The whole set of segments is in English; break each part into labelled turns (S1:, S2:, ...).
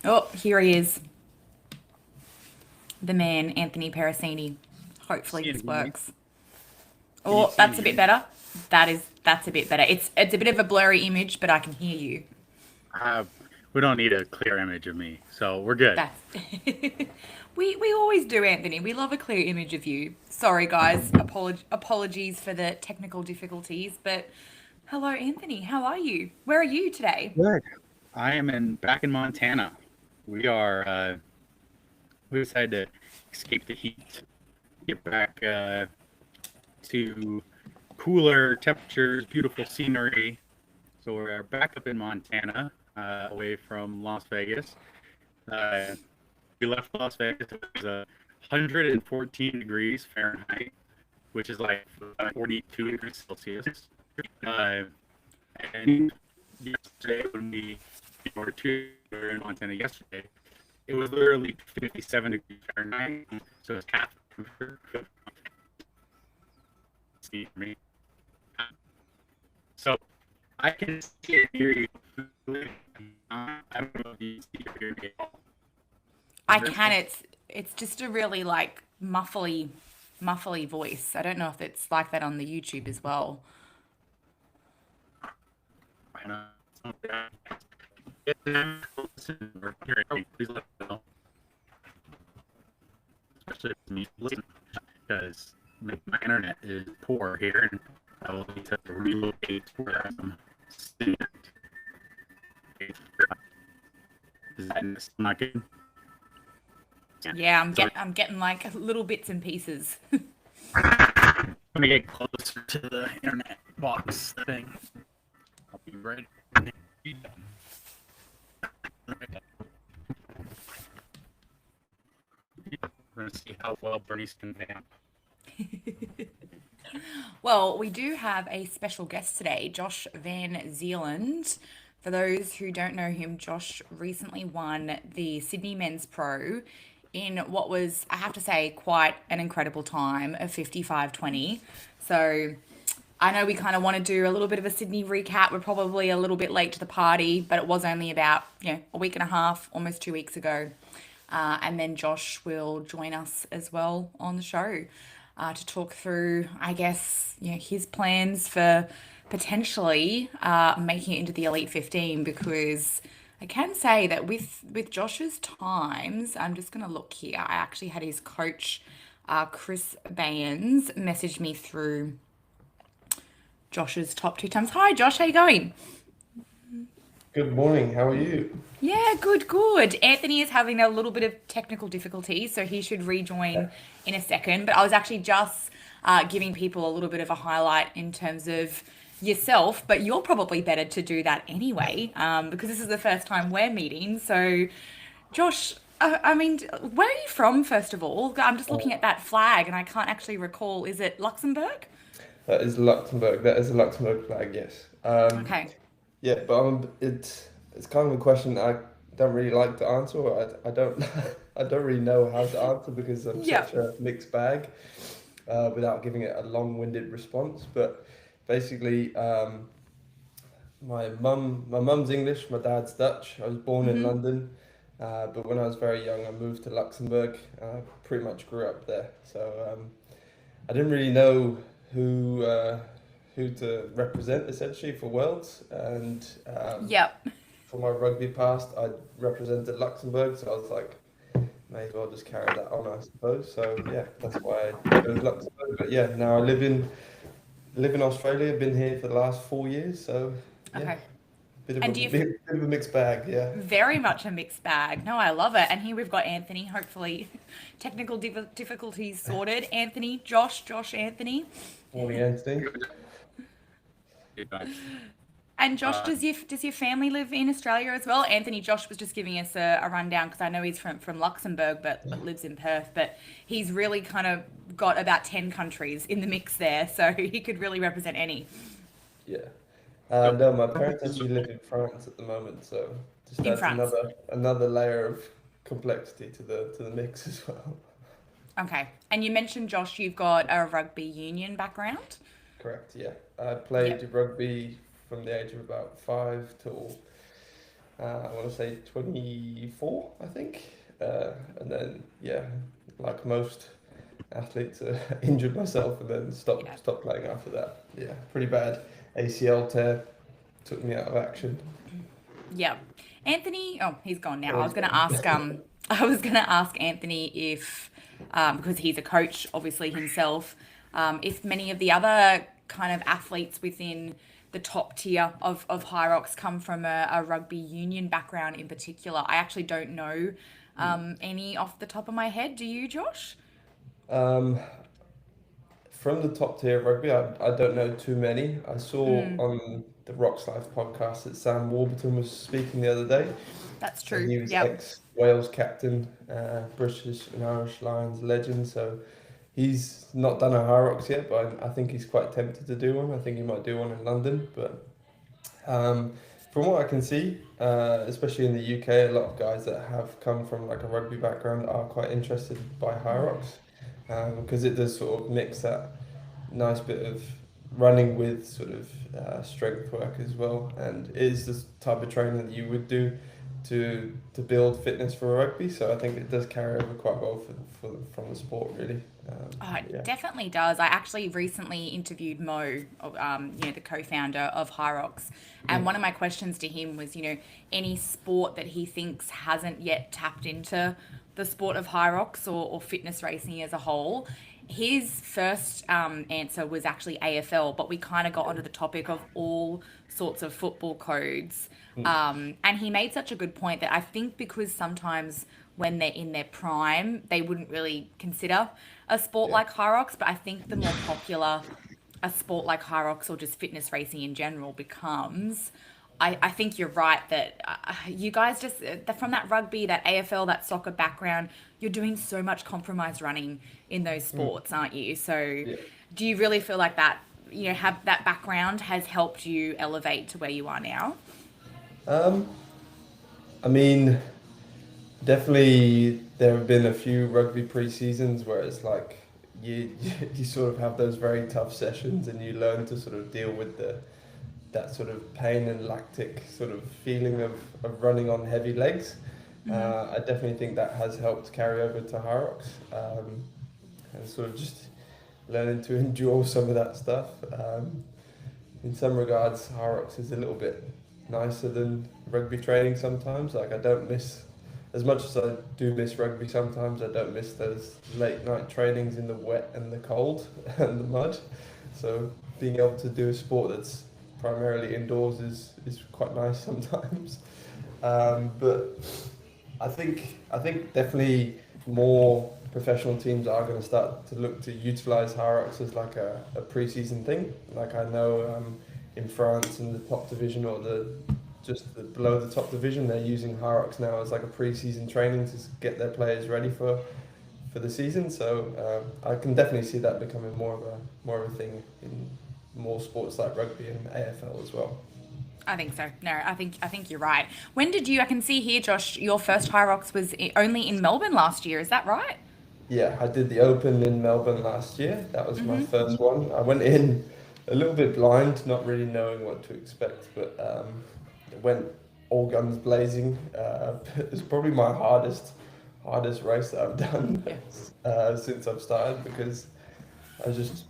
S1: Oh, here he is, the man, Anthony Parasini. Hopefully
S2: See and
S1: this
S2: hear me?
S1: works.
S2: Can you
S1: Oh,
S2: see and
S1: that's a
S2: hear
S1: bit
S2: me?
S1: better. That's a bit better. It's a bit of a blurry image, but I can hear you.
S2: Uh, we don't need a clear image of me, so we're good.
S1: That's we always do, Anthony. We love a clear image of you. Sorry, guys. Apologies for the technical difficulties, but hello, Anthony. How are you? Where are you today?
S2: Good. I am back in Montana. We are we decided to escape the heat, get back to cooler temperatures, beautiful scenery. So we're back up in Montana, away from Las Vegas. Uh, we left Las Vegas. It was 114 degrees Fahrenheit, which is like 42 degrees Celsius. Uh, and yesterday, when we were in Montana yesterday, it was literally 57 degrees Fahrenheit. So it's half the temperature. Me. So I can see and hear you. I don't know if you see or hear me.
S1: I
S2: Is there
S1: can. It's just a really like muffly voice. I don't know if it's like that on the YouTube as well.
S2: I know. If or hearing, please let me know. Especially if me listen, because my internet is poor here, and I will need to relocate where I'm staying. Is that not good? Yeah.
S1: Yeah,
S2: So
S1: I'm getting like little bits and pieces.
S2: I'm gonna get closer to the internet box thing. I'll be right. We're gonna see how well Bernice can vamp.
S1: Well, we do have a special guest today, Josh Van Zeeland. For those who don't know him, Josh recently won the Sydney Men's Pro in what was, I have to say, quite an incredible time of 55:20. So I know we kind of want to do a little bit of a Sydney recap. We're probably a little bit late to the party, but it was only about, a week and a half, almost 2 weeks ago. And then Josh will join us as well on the show to talk through, I guess, his plans for potentially making it into the Elite 15 because I can say that with Josh's times, I'm just going to look here. I actually had his coach, Chris Bayans, message me through Josh's top two times. Hi, Josh, how you going?
S3: Good morning. How are you?
S1: Yeah, good, good. Anthony is having a little bit of technical difficulty, so he should rejoin in a second. But I was actually just giving people a little bit of a highlight in terms of yourself, but you're probably better to do that anyway, because this is the first time we're meeting. So, Josh, I mean, where are you from, first of all? I'm just looking at that flag and I can't actually recall. Is it Luxembourg?
S3: That is Luxembourg. That is a Luxembourg flag, yes.
S1: Okay.
S3: Yeah, but it's kind of a question I don't really like to answer. Or I don't I don't really know how to answer because I'm
S1: Yeah.
S3: such a mixed bag without giving it a long-winded response. But basically, my mum's English, my dad's Dutch. I was born in
S1: Mm-hmm.
S3: London, but when I was very young, I moved to Luxembourg. Pretty much grew up there. So I didn't really know who who to represent essentially for Worlds, and
S1: Yep.
S3: for my rugby past, I represented Luxembourg, so I was like, may as well just carry that on, I suppose. So yeah, that's why I chose Luxembourg. But yeah, now I live in Australia. Been here for the last 4 years, so yeah,
S1: Okay. And do you
S3: bit of a mixed bag. Yeah,
S1: very much a mixed bag. No, I love it. And here we've got Anthony. Hopefully, technical difficulties sorted. Anthony, Josh, Anthony.
S3: morning, Anthony.
S1: And Josh,
S2: Uh,
S1: does your family live in Australia as well? Anthony, Josh was just giving us a rundown because I know he's from Luxembourg but lives in Perth. But he's really kind of got about 10 countries in the mix there, so he could really represent any.
S3: Yeah.
S2: so,
S3: No, my parents actually live in France at the moment, so just
S1: In
S3: adds
S1: France.
S3: another layer of complexity to the mix as well.
S1: Okay. And you mentioned, Josh, you've got a rugby union background.
S3: Correct, yeah. I played
S1: Yep.
S3: rugby from the age of about 5 till I want to say 24, I think. And then, yeah, like most athletes, injured myself and then stopped playing after that. Yeah, pretty bad ACL tear took me out of action.
S1: Yeah. Anthony, oh, he's gone now.
S3: Oh,
S1: I
S3: he's
S1: was going to
S3: gone.
S1: ask I was going to ask Anthony if because he's a coach obviously himself, if many of the other kind of athletes within the top tier of Hyrox come from a rugby union background in particular. I actually don't know any off the top of my head. Do you, Josh?
S3: Um, from the top tier of rugby, I don't know too many. I saw
S1: Mm,
S3: on the Rocks Life podcast that Sam Warburton was speaking the other day.
S1: that's
S3: So
S1: true.
S3: he was
S1: Yep.
S3: ex-Wales captain, British and Irish Lions legend. So he's not done a Hyrox yet, but I think he's quite tempted to do one. I think he might do one in London. But from what I can see, especially in the UK, a lot of guys that have come from like a rugby background are quite interested by Hyrox because it does sort of mix that nice bit of running with sort of strength work as well, and it is the type of training that you would do to build fitness for rugby. So I think it does carry over quite well from the sport, really.
S1: Oh, it
S3: Yeah.
S1: definitely does. I actually recently interviewed Mo, the co-founder of Hyrox, and one of my questions to him was, any sport that he thinks hasn't yet tapped into the sport of Hyrox or fitness racing as a whole. His first answer was actually AFL, but we kind of got onto the topic of all sorts of football codes. And he made such a good point that I think because sometimes when they're in their prime, they wouldn't really consider a sport
S3: Yeah.
S1: like Hyrox, but I think the more popular a sport like Hyrox or just fitness racing in general becomes, I think you're right that you guys just, from that rugby, that AFL, that soccer background, you're doing so much compromised running in those sports, aren't you? So
S3: Yeah.
S1: do you really feel like that, have that background has helped you elevate to where you are now?
S3: Um, I mean, definitely there have been a few rugby pre-seasons where it's like you sort of have those very tough sessions and you learn to sort of deal with that sort of pain and lactic sort of feeling of running on heavy legs. I definitely think that has helped carry over to Hyrox, and sort of just learning to endure some of that stuff. In some regards, Hyrox is a little bit nicer than rugby training sometimes. Like I don't miss, as much as I do miss rugby sometimes, I don't miss those late night trainings in the wet and the cold and the mud. So being able to do a sport that's primarily indoors is quite nice sometimes. But I think definitely more professional teams are going to start to look to utilize Hyrox as like a pre-season thing. Like I know in France in the top division or below the top division, they're using Hyrox now as like a pre-season training to get their players ready for the season. So I can definitely see that becoming more of a thing in more sports like rugby and AFL as well.
S1: I think so. No, I think you're right. When did you? I can see here, Josh. Your first Hyrox was only in Melbourne last year. Is that right?
S3: Yeah, I did the Open in Melbourne last year. That was my first one. I went in a little bit blind, not really knowing what to expect, but it went all guns blazing. It's probably my hardest race that I've done since I've started because I just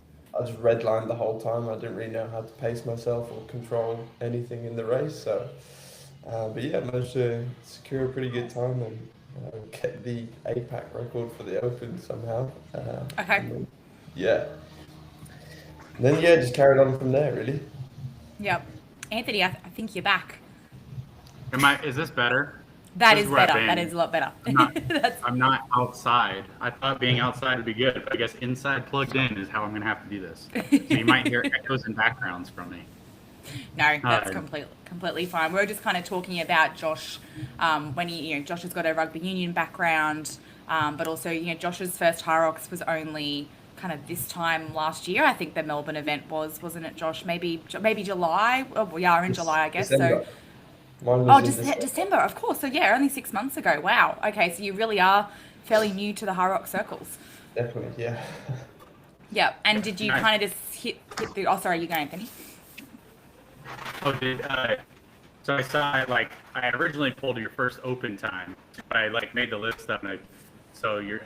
S3: redlined the whole time. I didn't really know how to pace myself or control anything in the race. So, but yeah, I managed to secure a pretty good time and get the APAC record for the Open somehow.
S1: Okay.
S3: And then, yeah. And then yeah, just carried on from there really.
S1: Yep. Anthony, I think you're back.
S2: Is this better?
S1: That
S2: This
S1: is
S2: where I've
S1: better.
S2: been.
S1: That is a lot better.
S2: I'm not,
S1: That's,
S2: I'm not outside. I thought being outside would be good, but I guess inside plugged in is how I'm going to have to do this. So you might hear echoes and backgrounds from me.
S1: no, that's
S2: Hi.
S1: completely fine. We're just kind of talking about Josh, when Josh has got a rugby union background, but also, Josh's first Hyrox was only kind of this time last year. I think the Melbourne event wasn't it, Josh? Maybe July. Oh, we are in July, I guess.
S3: December.
S1: So,
S3: Mine was
S1: oh,
S3: in December.
S1: December, of course. So yeah, only 6 months ago. Wow. Okay, so you really are fairly new to the Hyrox circles.
S3: Definitely, yeah.
S1: Yeah. And did you
S2: Nice.
S1: kind of just hit the? Oh, sorry, you go, Anthony.
S2: Oh, So I saw like I had originally pulled your first open time, but I like made the list up and I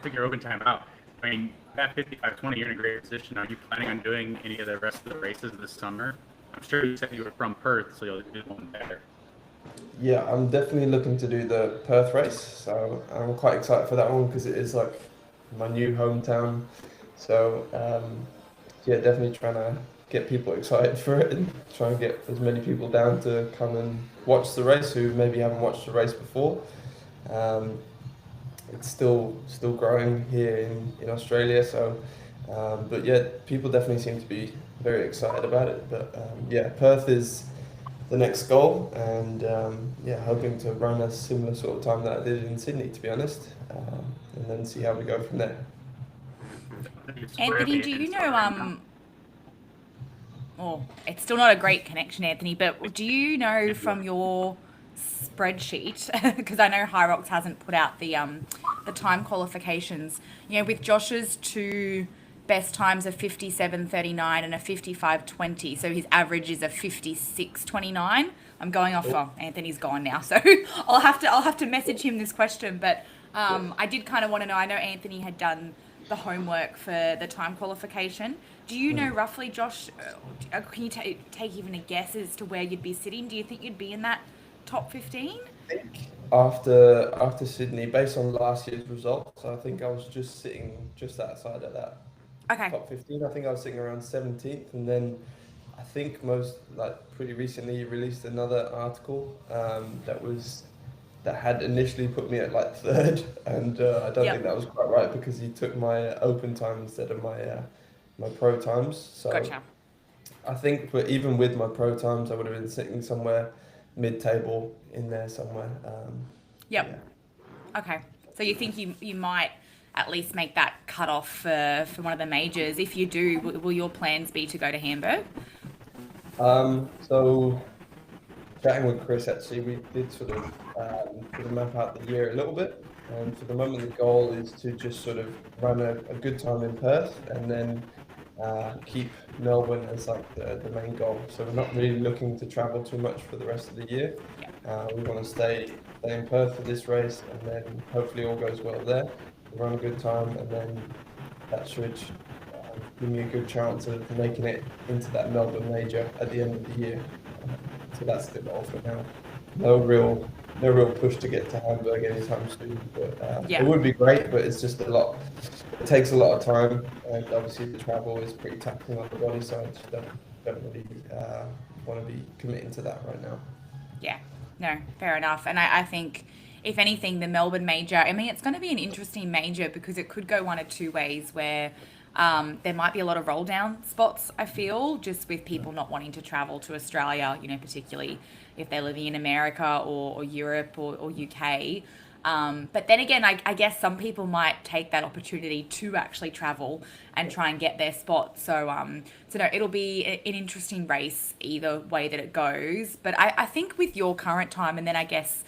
S2: think your open time out. I mean, at 55:20, you're in a great position. Are you planning on doing any of the rest of the races this summer? I'm sure you said you were from Perth, so you'll do one better.
S3: Yeah, I'm definitely looking to do the Perth race, so I'm quite excited for that one because it is like my new hometown. So yeah, definitely trying to get people excited for it and try and get as many people down to come and watch the race who maybe haven't watched the race before. Um, it's still growing here in Australia, so but yeah, people definitely seem to be very excited about it. But yeah, Perth is the next goal, and yeah, hoping to run a similar sort of time that I did in Sydney, to be honest, and then see how we go from there.
S1: Anthony, do you know oh, it's still not a great connection, Anthony, but do you know from your spreadsheet, because I know Hyrox hasn't put out the time qualifications, you know, with Josh's two best times of 57:39 and a 55:20, so his average is a 56:29. I'm going off. Oh, Anthony's gone now, so I'll have to message him this question. But I did kind of want to know. I know Anthony had done the homework for the time qualification. Do you know roughly, Josh? Can you take even a guess as to where you'd be sitting? Do you think you'd be in that top 15?
S3: I think after Sydney, based on last year's results, I think I was just sitting just outside of that
S1: Okay.
S3: top 15. I think I was sitting around 17th, and then I think pretty recently he released another article that had initially put me at like third, and I don't think that was quite right because he took my open time instead of my pro times. So
S1: Gotcha.
S3: I think, but even with my pro times, I would have been sitting somewhere mid-table in there somewhere.
S1: Yep.
S3: Yeah.
S1: Okay. So you think you might at least make that cut off for one of the majors? If you do, will your plans be to go to Hamburg?
S3: So chatting with Chris, actually, we did sort of map out the year a little bit. And for the moment, the goal is to just sort of run a good time in Perth and then keep Melbourne as like the main goal. So we're not really looking to travel too much for the rest of the year. We want to stay in Perth for this race, and then hopefully all goes well there. We'll run a good time, and then that should give me a good chance of making it into that Melbourne major at the end of the year. So that's the goal for now. No real push to get to Hamburg anytime soon, but it would be great. But it's just a lot. It takes a lot of time, and obviously the travel is pretty taxing on the body, so I just don't really want to be committing to that right now.
S1: Yeah, no, fair enough. And I think, if anything, the Melbourne major, I mean, it's going to be an interesting major because it could go one of two ways where there might be a lot of roll down spots, I feel, just with people not wanting to travel to Australia, you know, particularly if they're living in America or Europe or UK. But then again, I guess some people might take that opportunity to actually travel and try and get their spot. So no, it'll be an interesting race either way that it goes. But I think with your current time, and then I guess,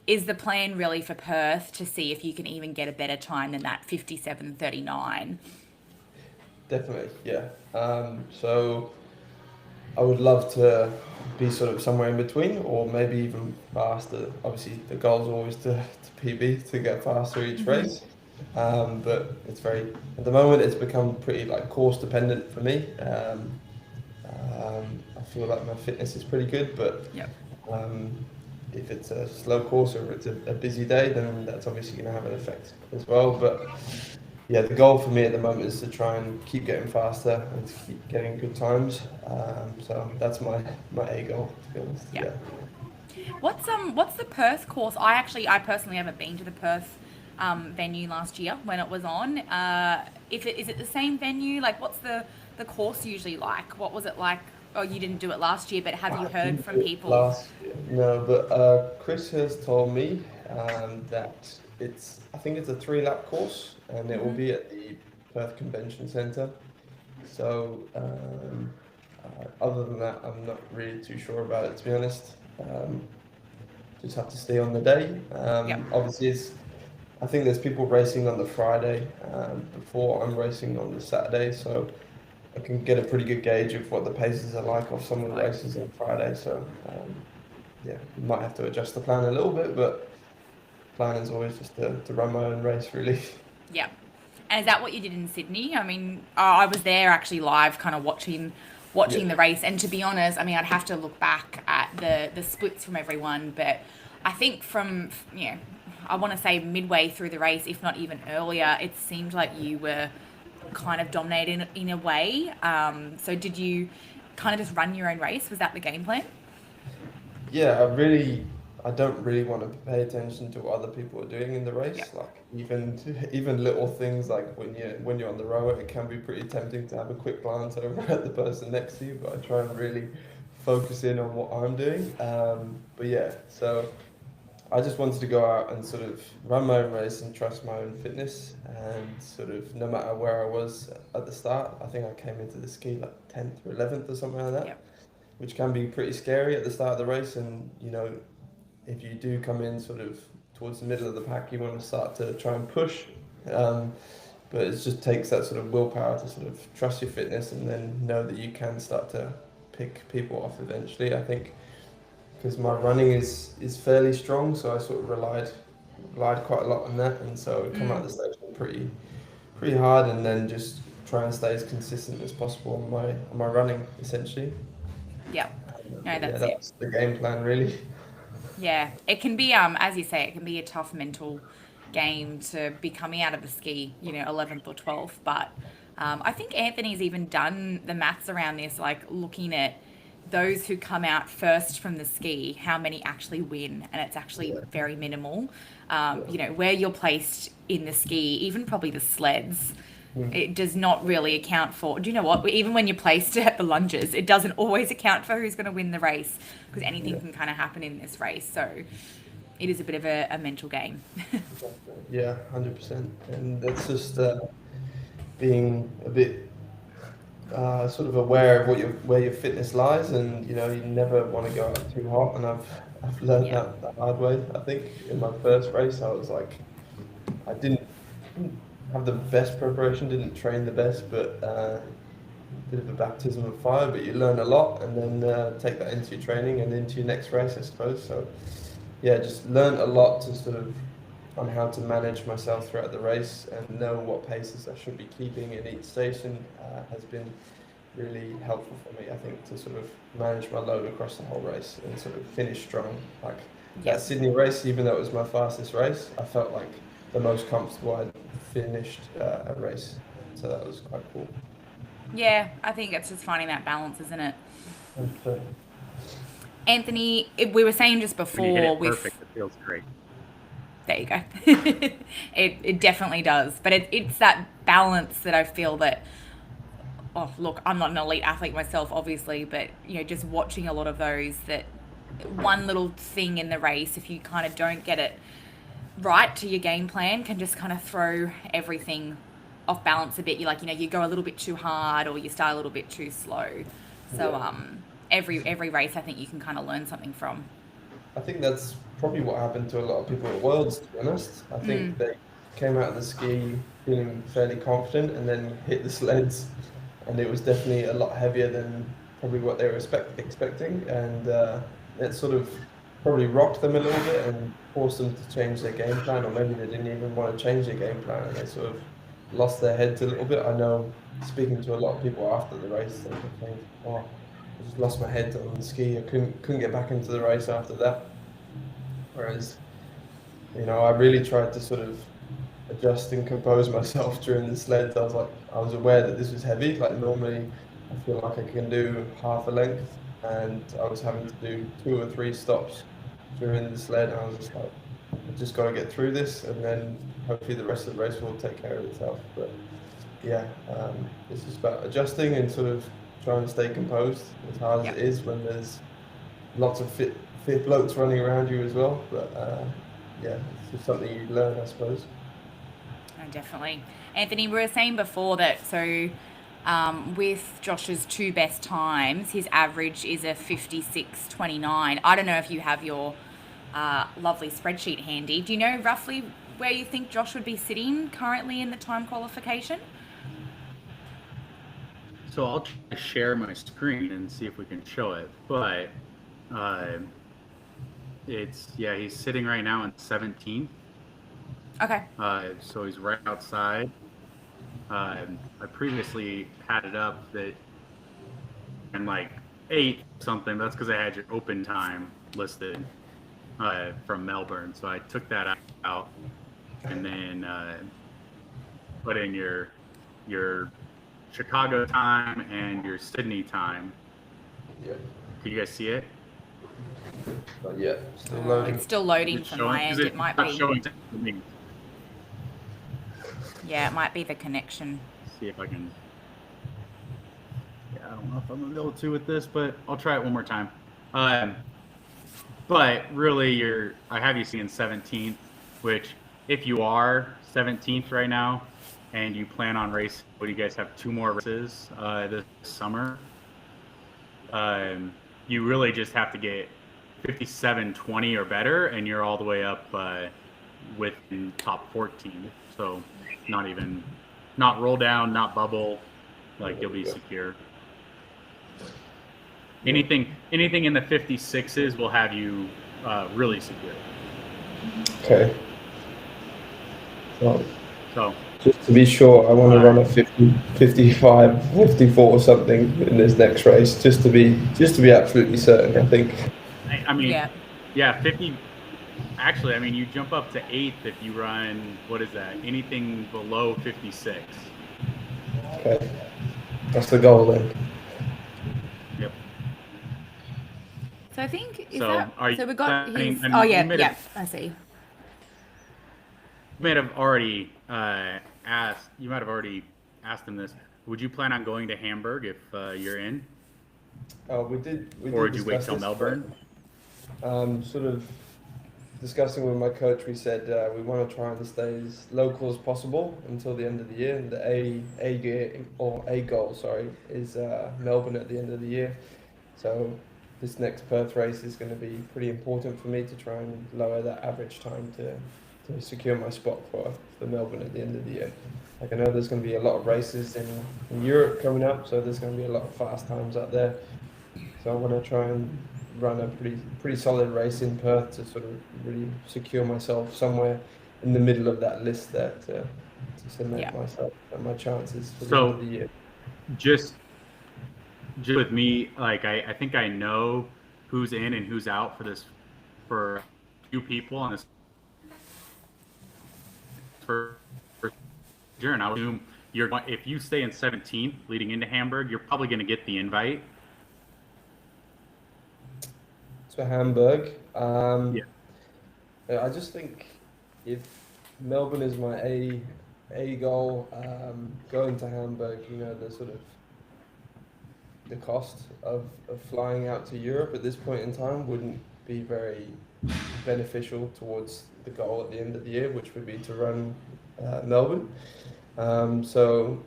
S1: is the plan really for Perth to see if you can even get a better time than that 57:39?
S3: Definitely, yeah. So I would love to be sort of somewhere in between, or maybe even faster. Obviously, the goal is always to PB, to get faster each race. But it's at the moment, it's become pretty like course dependent for me. I feel like my fitness is pretty good, but if it's a slow course or if it's a busy day, then that's obviously going to have an effect as well. But yeah, the goal for me at the moment is to try and keep getting faster and to keep getting good times. So that's my A goal, to be honest. Yeah.
S1: What's the Perth course? I personally haven't been to the Perth venue last year when it was on. Is it the same venue? Like, what's the course usually like? What was it like? Oh, you didn't do it last year, but have you heard from people?
S3: No, but Chris has told me that I think it's a 3-lap course, and it will be at the Perth Convention Centre. So other than that, I'm not really too sure about it, to be honest. Just have to stay on the day. Obviously, I think there's people racing on the Friday before I'm racing on the Saturday, so I can get a pretty good gauge of what the paces are like off some of the races on Friday. So yeah, might have to adjust the plan a little bit, but plan is always just to run my own race, really.
S1: Yeah. And is that what you did in Sydney? I mean, I was there actually live, kind of watching
S3: Yeah.
S1: the race. And to be honest, I mean, I'd have to look back at the splits from everyone, but I think from, you know, I want to say midway through the race, if not even earlier, it seemed like you were kind of dominating in a way. So did you kind of just run your own race? Was that the game plan?
S3: Yeah, I don't really want to pay attention to what other people are doing in the
S1: Yeah.
S3: race. Like even little things like when you're on the rower, it can be pretty tempting to have a quick glance over at the person next to you. But I try and really focus in on what I'm doing. But yeah, so I just wanted to go out and sort of run my own race and trust my own fitness. And sort of no matter where I was at the start, I think I came into the ski like 10th or 11th or something like that,
S1: Yep.
S3: which can be pretty scary at the start of the race. And if you do come in sort of towards the middle of the pack, you want to start to try and push. Um, but it just takes that sort of willpower to sort of trust your fitness and then know that you can start to pick people off eventually. I think because my running is fairly strong, so I sort of relied quite a lot on that, and so I come out
S1: Mm.
S3: of the station pretty hard, and then just try and stay as consistent as possible on my running essentially.
S1: Yep. No,
S3: But yeah,
S1: that's it.
S3: that's the game plan really.
S1: Yeah, it can be as you say, it can be a tough mental game to be coming out of the ski, 11th or 12th. But I think Anthony's even done the maths around this, like looking at those who come out first from the ski, how many actually win, and it's actually
S3: Yeah,
S1: very minimal.
S3: yeah.
S1: Where you're placed in the ski, even probably the sleds,
S3: Mm.
S1: it does not really account for. Do you know what? Even when you're placed at the lunges, it doesn't always account for who's going to win the race because anything
S3: Yeah,
S1: can kind of happen in this race. So it is a bit of a mental game.
S3: exactly. Yeah, 100%. And that's just being a bit sort of aware of where your fitness lies, and you never want to go out too hot. And I've learned
S1: Yeah.
S3: that the hard way. I think in my first race, I was like, I didn't have the best preparation, didn't train the best, but bit of a baptism of fire. But you learn a lot, and then take that into your training and into your next race, I suppose. So yeah, just learned a lot to sort of on how to manage myself throughout the race and know what paces I should be keeping in each station has been really helpful for me, I think, to sort of manage my load across the whole race and sort of finish strong. Like
S1: Yeah.
S3: that Sydney race, even though it was my fastest race, I felt like the most comfortable I'd finished a race. So that was quite cool.
S1: Yeah, I think it's just finding that balance, isn't it?
S3: And so,
S1: Anthony, we were saying just
S2: When you hit
S1: before
S2: it
S1: with
S2: perfect, it feels great.
S1: there you go. It definitely does, but it's that balance that I feel that. Oh, look, I'm not an elite athlete myself, obviously, but just watching a lot of those that one little thing in the race, if you kind of don't get it right to your game plan, can just kind of throw everything off balance a bit. You go a little bit too hard or you start a little bit too slow. So
S3: yeah.
S1: every race, I think you can kind of learn something from.
S3: I think that's probably what happened to a lot of people at Worlds, to be honest. I
S1: Mm,
S3: think they came out of the ski feeling fairly confident and then hit the sleds, and it was definitely a lot heavier than probably what they were expecting. And it sort of probably rocked them a little bit and forced them to change their game plan, or maybe they didn't even want to change their game plan and they sort of lost their heads a little bit. I know speaking to a lot of people after the race, they were thinking, oh, I just lost my head on the ski. I couldn't get back into the race after that. Whereas, I really tried to sort of adjust and compose myself during the sleds. I was aware that this was heavy. Like normally, I feel like I can do half a length, and I was having to do 2 or 3 stops during the sled. And I was just like, I just got to get through this, and then hopefully the rest of the race will take care of itself. But yeah, it's just about adjusting and sort of trying to stay composed as hard as
S1: yep.
S3: it is when there's lots of fit blokes running around you as well. But yeah, it's just something you learn, I suppose.
S1: Oh, definitely. Anthony, we were saying before that with Josh's two best times, his average is a 56:29. I don't know if you have your lovely spreadsheet handy. Do you know roughly where you think Josh would be sitting currently in the time qualification?
S2: So I'll try to share my screen and see if we can show it. But uh, he's sitting right now in 17th.
S1: Okay.
S2: So he's right outside. I previously had it up that I'm like 8 something. That's because I had your open time listed from Melbourne. So I took that out and then put in your Chicago time and your Sydney time.
S3: Yeah.
S2: Can you guys see it?
S3: Not yet. Still loading.
S1: It's still loading
S2: It's
S1: from
S2: showing,
S1: my end. It might
S2: not
S1: be.
S2: showing to me.
S1: Yeah, it might be the connection.
S2: See if I can. Yeah, I don't know if I'm gonna be able to with this, but I'll try it one more time. But really, I have you seeing 17th, which if you are 17th right now, and you plan on racing, what do you guys have 2 more races this summer? You really just have to get 57:20 or better, and you're all the way up within top 14. So not roll down, not bubble, like you'll be secure. Anything in the 56s will have you really secure.
S3: Okay. Well,
S2: So
S3: just to be sure, I want to run a 50, 55, 54 or something in this next race, just to be absolutely certain. I think.
S2: I mean,
S1: Yeah.
S2: 50. Actually, I mean, you jump up to 8th if you run, what is that? Anything below 56.
S3: Okay. That's the goal then.
S2: Yep.
S1: So I think
S2: So
S1: we got his.
S2: I mean,
S1: Oh yeah, I see.
S2: You might have already asked. You might have already asked him this. Would you plan on going to Hamburg if you're in?
S3: We did.
S2: Or would you wait till Melbourne?
S3: Sort of discussing with my coach, we said we want to try and stay as local as possible until the end of the year. And the A goal, is Melbourne at the end of the year. So this next Perth race is going to be pretty important for me to try and lower that average time to secure my spot for Melbourne at the end of the year. Like I know there's going to be a lot of races in Europe coming up, so there's going to be a lot of fast times out there. So I want to try and run a pretty solid race in Perth to sort of really secure myself somewhere in the middle of that list there to cement myself and my chances for the end of the year.
S2: Just with me, like I think I know who's in and who's out for a few people on this for sure. And I would assume if you stay in 17th leading into Hamburg, you're probably going to get the invite.
S3: To Hamburg, I just think if Melbourne is my A goal, going to Hamburg, the cost of flying out to Europe at this point in time wouldn't be very beneficial towards the goal at the end of the year, which would be to run Melbourne. So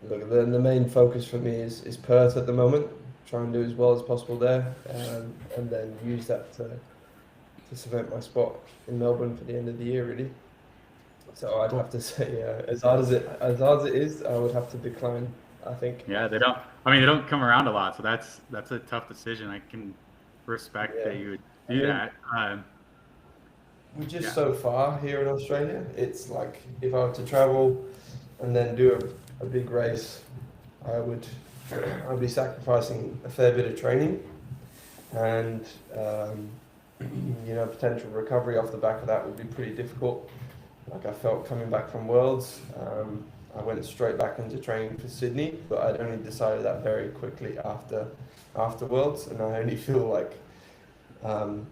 S3: look, the main focus for me is Perth at the moment. Try and do as well as possible there, and then use that to cement my spot in Melbourne for the end of the year, really. So I'd have to say, as hard as it is, I would have to decline, I think.
S2: Yeah, they don't come around a lot, so that's a tough decision. I can respect that you would do that.
S3: We're just so far here in Australia. It's like if I were to travel and then do a big race, I'd be sacrificing a fair bit of training and potential recovery off the back of that would be pretty difficult. Like I felt coming back from Worlds, I went straight back into training for Sydney, but I'd only decided that very quickly after Worlds, and I only feel like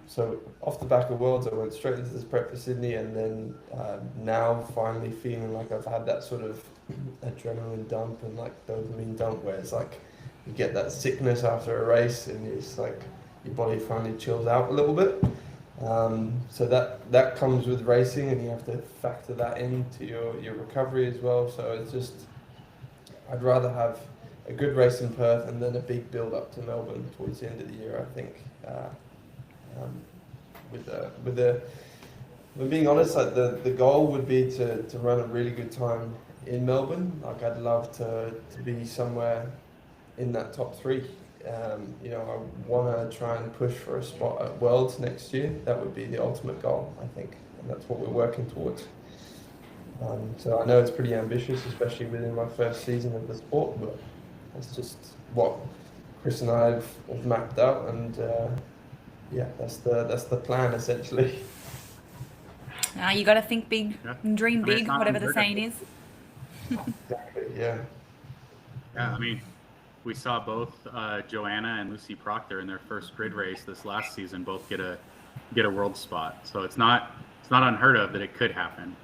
S3: so off the back of Worlds I went straight into this prep for Sydney, and then now finally feeling like I've had that sort of adrenaline dump and like dopamine dump where it's like you get that sickness after a race and it's like your body finally chills out a little bit. So that comes with racing, and you have to factor that into your recovery as well. So it's just, I'd rather have a good race in Perth and then a big build up to Melbourne towards the end of the year, I think. With being honest, like the goal would be to run a really good time in Melbourne. Like I'd love to be somewhere in that top 3 You know, I want to try and push for a spot at Worlds next year. That would be the ultimate goal, I think, and that's what we're working towards. So I know it's pretty ambitious, especially within my first season of the sport, but that's just what Chris and I have mapped out, and yeah, that's the plan essentially.
S1: You got to think big
S2: Yeah.
S1: and dream
S2: I mean, it's
S1: big,
S2: not
S1: whatever the
S2: unheard of.
S1: saying is.
S3: Exactly. Yeah.
S2: Yeah, I mean, we saw both Joanna and Lucy Proctor in their first grid race this last season both get a world spot. So it's not unheard of that it could happen.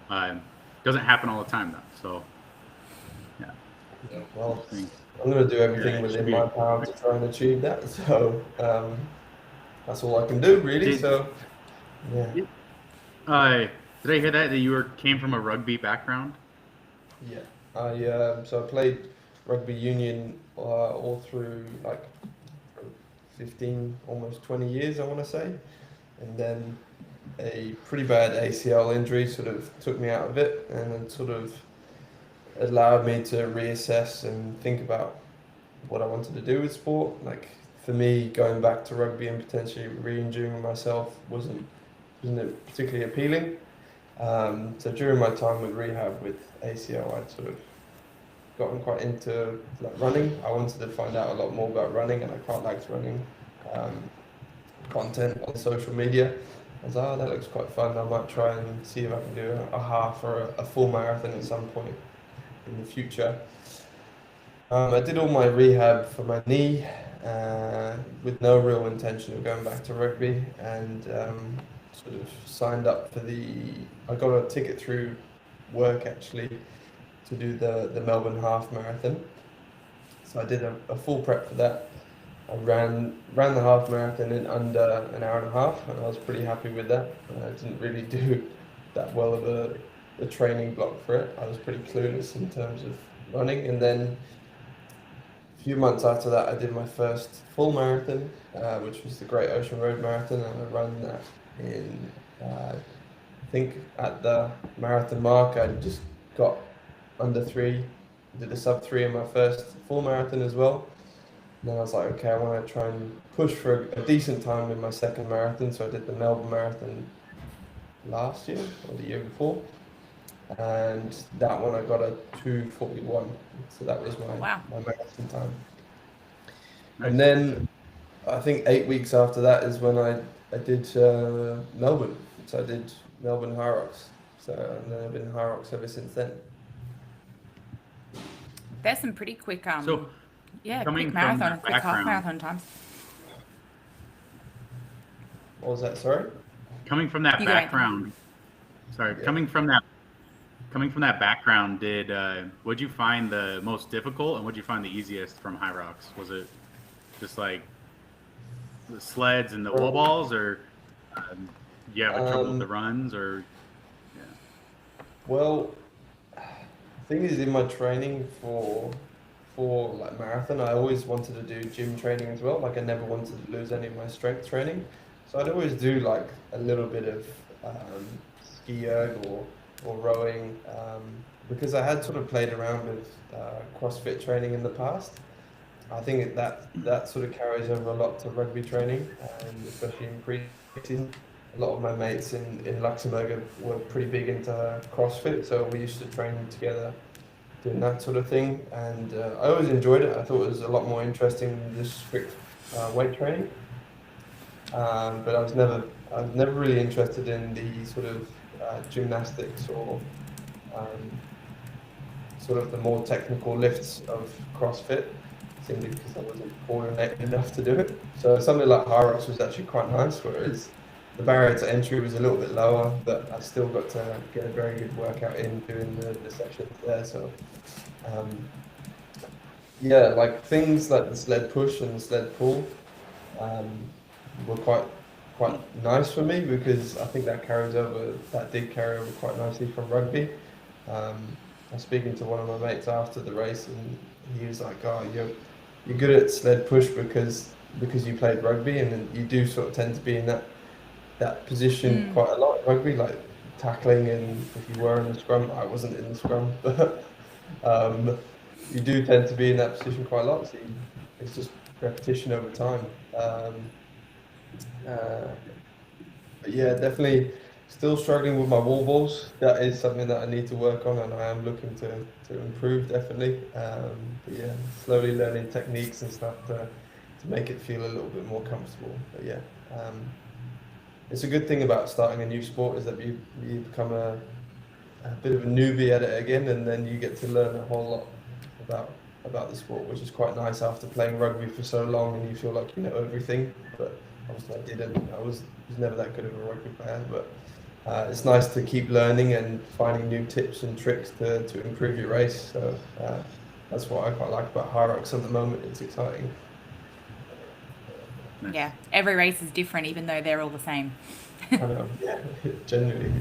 S2: Doesn't happen all the time though. So
S3: Yeah, well,
S2: I mean,
S3: I'm going to do everything
S2: it should
S3: within
S2: be
S3: my power to try and achieve that. So that's all I can do, really. So yeah,
S2: did I hear that you came from a rugby background?
S3: yeah. So I played rugby union all through like 15, almost 20 years, I want to say, and then a pretty bad ACL injury sort of took me out of it, and then sort of allowed me to reassess and think about what I wanted to do with sport. Like for me, going back to rugby and potentially re-injuring myself wasn't particularly appealing. So during my time with rehab with ACL, I'd sort of gotten quite into like running. I wanted to find out a lot more about running, and I quite liked running content on social media. I was like, oh, that looks quite fun. I might try and see if I can do a half or a full marathon at some point in the future. I did all my rehab for my knee with no real intention of going back to rugby, and sort of signed up for I got a ticket through work actually to do the Melbourne Half Marathon. So I did a full prep for that. I ran the half marathon in under an hour and a half, and I was pretty happy with that. I didn't really do that well of a training block for it. I was pretty clueless in terms of running, and then a few months after that, I did my first full marathon, which was the Great Ocean Road Marathon, and I ran that in, I think at the marathon mark, I just got under 3, did a sub 3 in my first full marathon as well. And then I was like, okay, I want to try and push for a decent time in my second marathon. So I did the Melbourne Marathon last year or the year before, and that one I got a 2:41. So that was my marathon time.
S2: Nice.
S3: And then I think 8 weeks after that is when I did Melbourne. So I did Melbourne Hyrox. So and then I've been Hyrox ever since then.
S1: There's some pretty quick, quick
S2: coming
S1: marathon
S2: from
S1: and quick half
S2: background-
S1: marathon times.
S3: What was that? Sorry.
S2: Coming from that
S1: You go ahead.
S2: background, sorry,
S3: Yeah.
S2: coming from that background, what'd you find the most difficult, and what'd you find the easiest from Hyrox? Was it just like the sleds and the wall balls, or you have trouble with the runs, or
S3: Well, the thing is, in my training for like marathon, I always wanted to do gym training as well. Like I never wanted to lose any of my strength training, so I'd always do like a little bit of ski erg or rowing, because I had sort of played around with CrossFit training in the past. I think that sort of carries over a lot to rugby training, and especially in pre-season. A lot of my mates in Luxembourg were pretty big into CrossFit, so we used to train together doing that sort of thing, and I always enjoyed it. I thought it was a lot more interesting than just strict weight training, but I was never really interested in the sort of gymnastics or sort of the more technical lifts of CrossFit, simply because I wasn't coordinated enough to do it. So something like Hyrox was actually quite nice, whereas the barrier to entry was a little bit lower, but I still got to get a very good workout in doing the sessions there. So, yeah, like things like the sled push and the sled pull were quite nice for me, because I think that did carry over quite nicely from rugby. I was speaking to one of my mates after the race, and he was like, "Oh, you're good at sled push because you played rugby, and you do sort of tend to be in that position quite a lot in rugby, like tackling, and if you were in the scrum, I wasn't in the scrum, but you do tend to be in that position quite a lot, so it's just repetition over time. But yeah, definitely still struggling with my wall balls. That is something that I need to work on, and I am looking to improve definitely. But yeah, slowly learning techniques and stuff to make it feel a little bit more comfortable. But yeah, it's a good thing about starting a new sport is that you become a bit of a newbie at it again, and then you get to learn a whole lot about the sport, which is quite nice after playing rugby for so long, and you feel like you know everything. But obviously, I didn't. I was never that good of a rugby player, but it's nice to keep learning and finding new tips and tricks to improve your race. So that's what I quite like about Hyrox at the moment. It's exciting.
S1: Yeah, every race is different, even though they're all the same.
S3: I know, yeah, genuinely,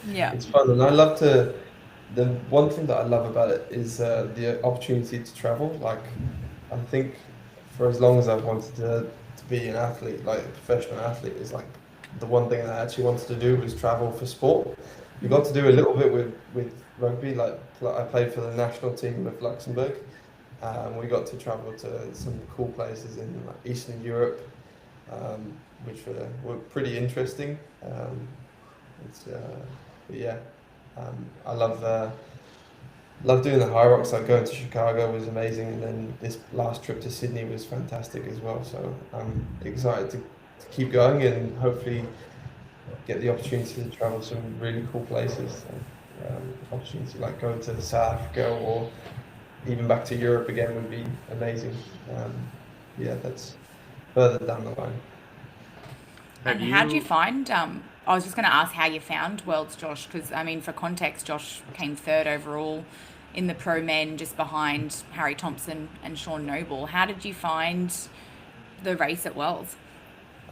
S1: Yeah.
S3: it's fun, and I love to. The one thing that I love about it is the opportunity to travel. Like, I think for as long as I've wanted to be an athlete, like a professional athlete, is like the one thing I actually wanted to do was travel for sport. You got to do a little bit with rugby. Like I played for the national team of Luxembourg. We got to travel to some cool places in like Eastern Europe, which were pretty interesting. It's but yeah, I love doing the Hyrox. Like going to Chicago was amazing, and then this last trip to Sydney was fantastic as well. So I'm excited to keep going and hopefully get the opportunity to travel to some really cool places. Opportunity like going to South Africa or even back to Europe again would be amazing. Yeah, that's further down the line.
S2: Have
S1: And how do you
S2: you?
S1: find? I was just going to ask how you found Worlds, Josh, because I mean, for context, Josh came third overall in the pro men, just behind Harry Thompson and Sean Noble. How did you find the race at Worlds?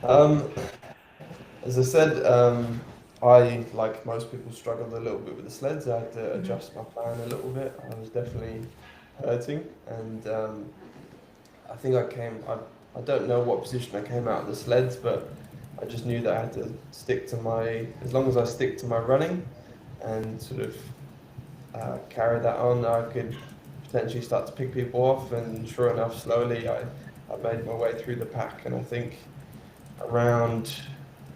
S3: Um, as I said, I, like most people, struggled a little bit with the sleds. I had to
S1: Hmm.
S3: adjust my plan a little bit. I was definitely hurting, and I think I don't know what position I came out of the sleds, but I just knew that I had to stick to as long as I stick to my running and sort of carry that on, I could potentially start to pick people off. And sure enough, slowly I made my way through the pack. And I think around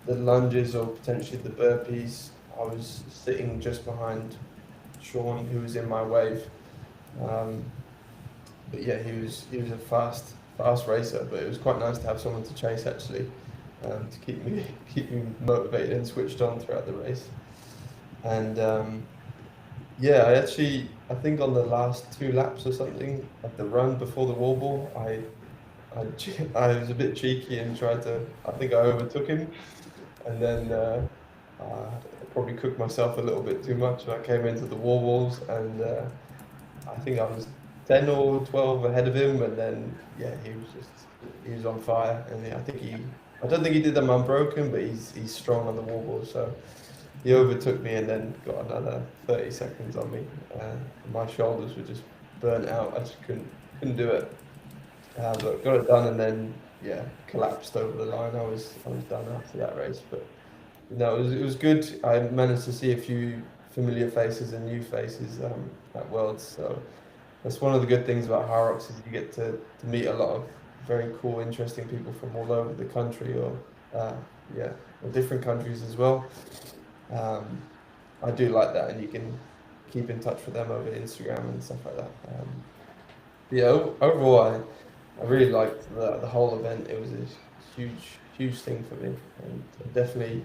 S3: the lunges or potentially the burpees, I was sitting just behind Sean, who was in my wave. Um, but yeah, he was a fast racer. But it was quite nice to have someone to chase actually, to keep me motivated and switched on throughout the race. And yeah, I think on the last two laps or something, at the run before the wall ball, I was a bit cheeky and I think I overtook him, and then I probably cooked myself a little bit too much, and I came into the wall balls, and I think I was 10 or 12 ahead of him, and then yeah, he was on fire, and yeah, I don't think he did them unbroken, but he's strong on the wall balls, so he overtook me and then got another 30 seconds on me. My shoulders were just burnt out. I just couldn't do it. But got it done and then yeah, collapsed over the line. I was done after that race. But no, it was good. I managed to see a few familiar faces and new faces at Worlds. So that's one of the good things about Hyrox is you get to meet a lot of very cool, interesting people from all over the country or uh, yeah, or different countries as well. Um, I do like that, and you can keep in touch with them over Instagram and stuff like that. Yeah, overall, I really liked the whole event. It was a huge thing for me, and it definitely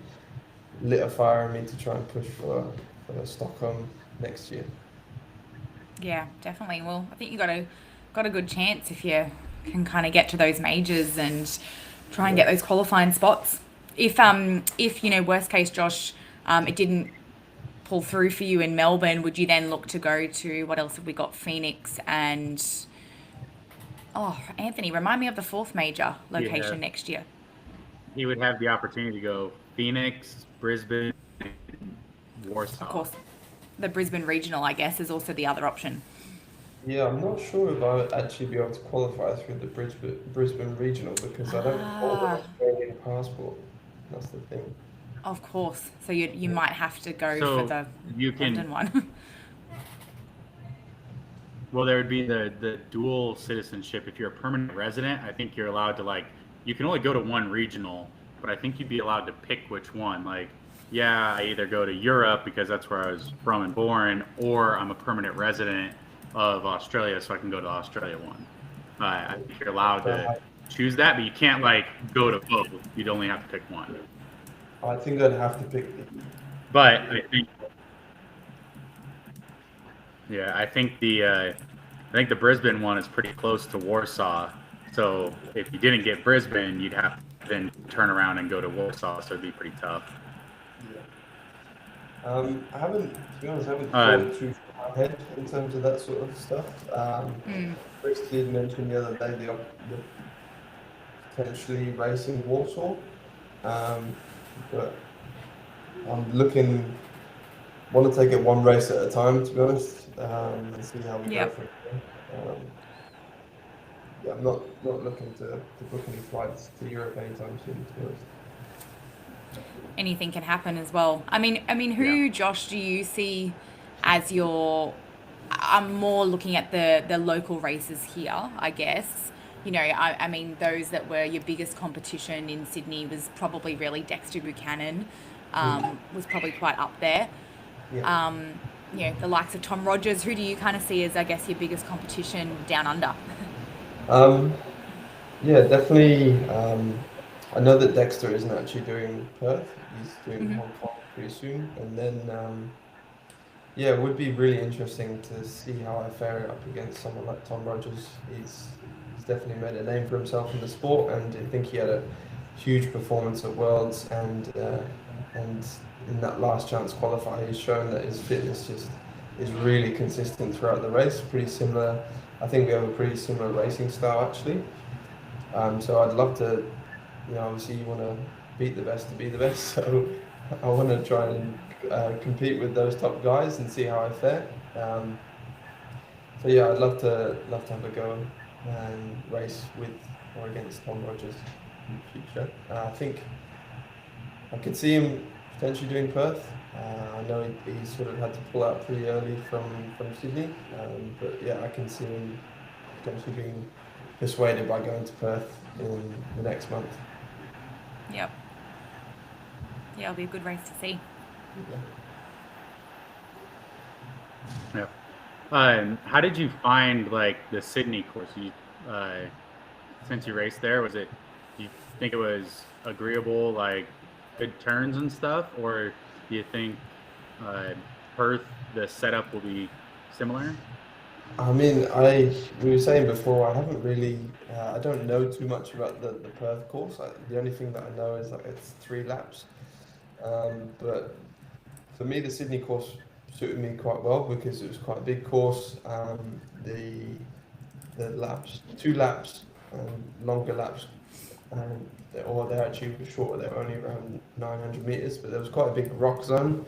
S3: lit a fire in me to try and push for Stockholm next year.
S1: Yeah, definitely. Well, I think you got a good chance if you can kind of get to those majors and try and
S3: Yeah.
S1: get those qualifying spots. If you know, worst case, Josh, it didn't pull through for you in Melbourne, would you then look to go to what else have we got? Phoenix and Anthony, remind me of the fourth major
S2: Yeah,
S1: location next year.
S2: he would have the opportunity to go Phoenix, Brisbane,
S1: Of
S2: Warsaw.
S1: course, the Brisbane Regional, I guess, is also the other option.
S3: Yeah, I'm not sure if I would actually be able to qualify through the Brisbane Regional because I don't hold an
S1: Ah,
S3: Australian passport. That's the thing.
S1: of course. So you might have to go for
S2: So
S1: the
S2: you can
S1: London one.
S2: Well, there would be the dual citizenship. If you're a permanent resident, I think you're allowed to like you can only go to one regional, but I think you'd be allowed to pick which one. Like, yeah, I either go to Europe because that's where I was from and born, or I'm a permanent resident of Australia, so I can go to the Australia one. I think you're allowed to choose that, but you can't like go to both. You'd only have to pick one.
S3: I think I'd have to pick.
S2: But I think the Brisbane one is pretty close to Warsaw. So if you didn't get Brisbane, you'd have to then turn around and go to Warsaw. So it'd be pretty tough.
S3: I haven't, to be honest, I haven't thought too far ahead in terms of that sort of stuff. Chris did mention the other day the potentially racing Warsaw, but I'm want to take it one race at a time, to be honest, and see how we go from there. Yeah, I'm not looking to book any flights to Europe anytime soon, to be honest.
S1: Anything can happen as well. I mean, who, Josh, do you see as your? I'm more looking at the local races here, I guess. You know, I mean, those that were your biggest competition in Sydney was probably really Dexter Buchanan, was probably quite up there.
S3: Yeah.
S1: You know, the likes of Tom Rogers. Who do you kind of see as, I guess, your biggest competition down under?
S3: Yeah, definitely. I know that Dexter isn't actually doing Perth. He's doing Hong Kong pretty soon. And then, yeah, it would be really interesting to see how I fare up against someone like Tom Rogers. He's definitely made a name for himself in the sport, and I think he had a huge performance at Worlds, and in that last chance qualifier, he's shown that his fitness just is really consistent throughout the race. Pretty similar. I think we have a pretty similar racing style, actually. So I'd love to, obviously you want to beat the best to be the best. So I want to try and compete with those top guys and see how I fare. So yeah, I'd love to have a go and race with or against Tom Rogers in the future. I think I could see him potentially doing Perth. I know he sort of had to pull out pretty early from Sydney, but yeah, I can see him potentially being persuaded by going to Perth in the next month.
S1: Yep. Yeah, it'll be a good race to see.
S2: Yeah. How did you find like the Sydney course? Since you raced there, do you think it was agreeable, like good turns and stuff, or do you think Perth, the setup will be similar?
S3: I mean, we were saying before, I haven't really, I don't know too much about the Perth course. The only thing that I know is that it's 3 laps. But for me, the Sydney course suited me quite well because it was quite a big course. The laps, 2 laps, longer laps, or they're actually shorter. They're only around 900 meters, but there was quite a big rock zone.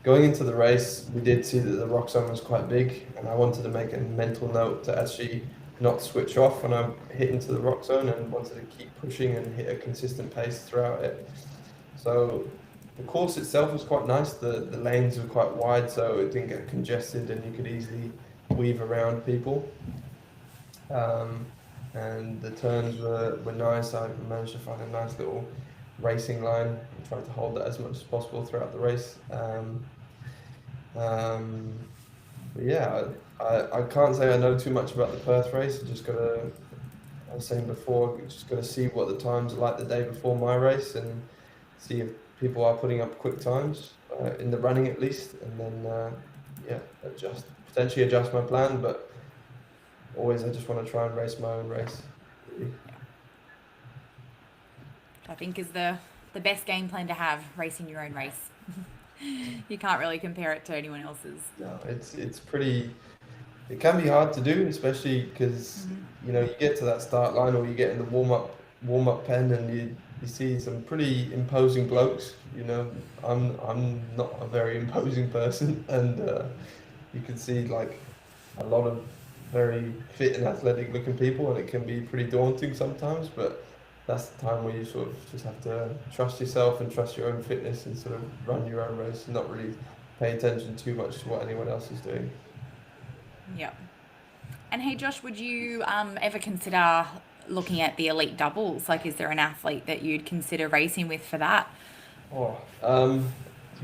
S3: Going into the race, we did see that the rock zone was quite big, and I wanted to make a mental note to actually not switch off when I hit into the rock zone, and wanted to keep pushing and hit a consistent pace throughout it. So the course itself was quite nice. The lanes were quite wide, so it didn't get congested, and you could easily weave around people. And the turns were nice. I managed to find a nice little racing line and tried to hold that as much as possible throughout the race. But yeah, I can't say I know too much about the Perth race. I was saying before, just got to see what the times are like the day before my race and see if people are putting up quick times in the running at least, and then potentially adjust my plan. But always, I just want to try and race my own race.
S1: I think is the best game plan to have, racing your own race. You can't really compare it to anyone else's.
S3: No, it's pretty. It can be hard to do, especially because you get to that start line or you get in the warm up pen and you see some pretty imposing blokes. I'm not a very imposing person, and you can see like a lot of very fit and athletic looking people, and it can be pretty daunting sometimes, but that's the time where you sort of just have to trust yourself and trust your own fitness and sort of run your own race and not really pay attention too much to what anyone else is doing.
S1: Yep. And hey, Josh, would you ever consider looking at the elite doubles? Like, is there an athlete that you'd consider racing with for that?
S3: Oh, to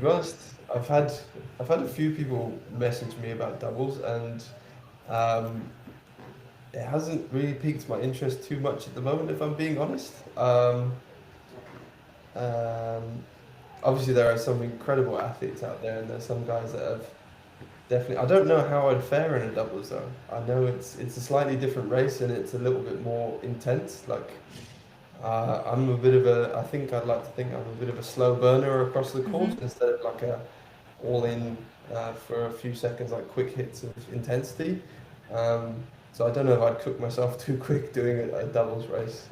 S3: be honest, I've had a few people message me about doubles, and um, it hasn't really piqued my interest too much at the moment, if I'm being honest. Um, Obviously, there are some incredible athletes out there, and there's some guys that have definitely. I don't know how I'd fare in a doubles though. I know it's a slightly different race, and it's a little bit more intense. Like I'm a bit of a. I think I'd like to think I'm a bit of a slow burner across the course
S1: Mm-hmm.
S3: instead of like a all in for a few seconds, like quick hits of intensity. Um, so I don't know if I'd cook myself too quick doing a doubles race.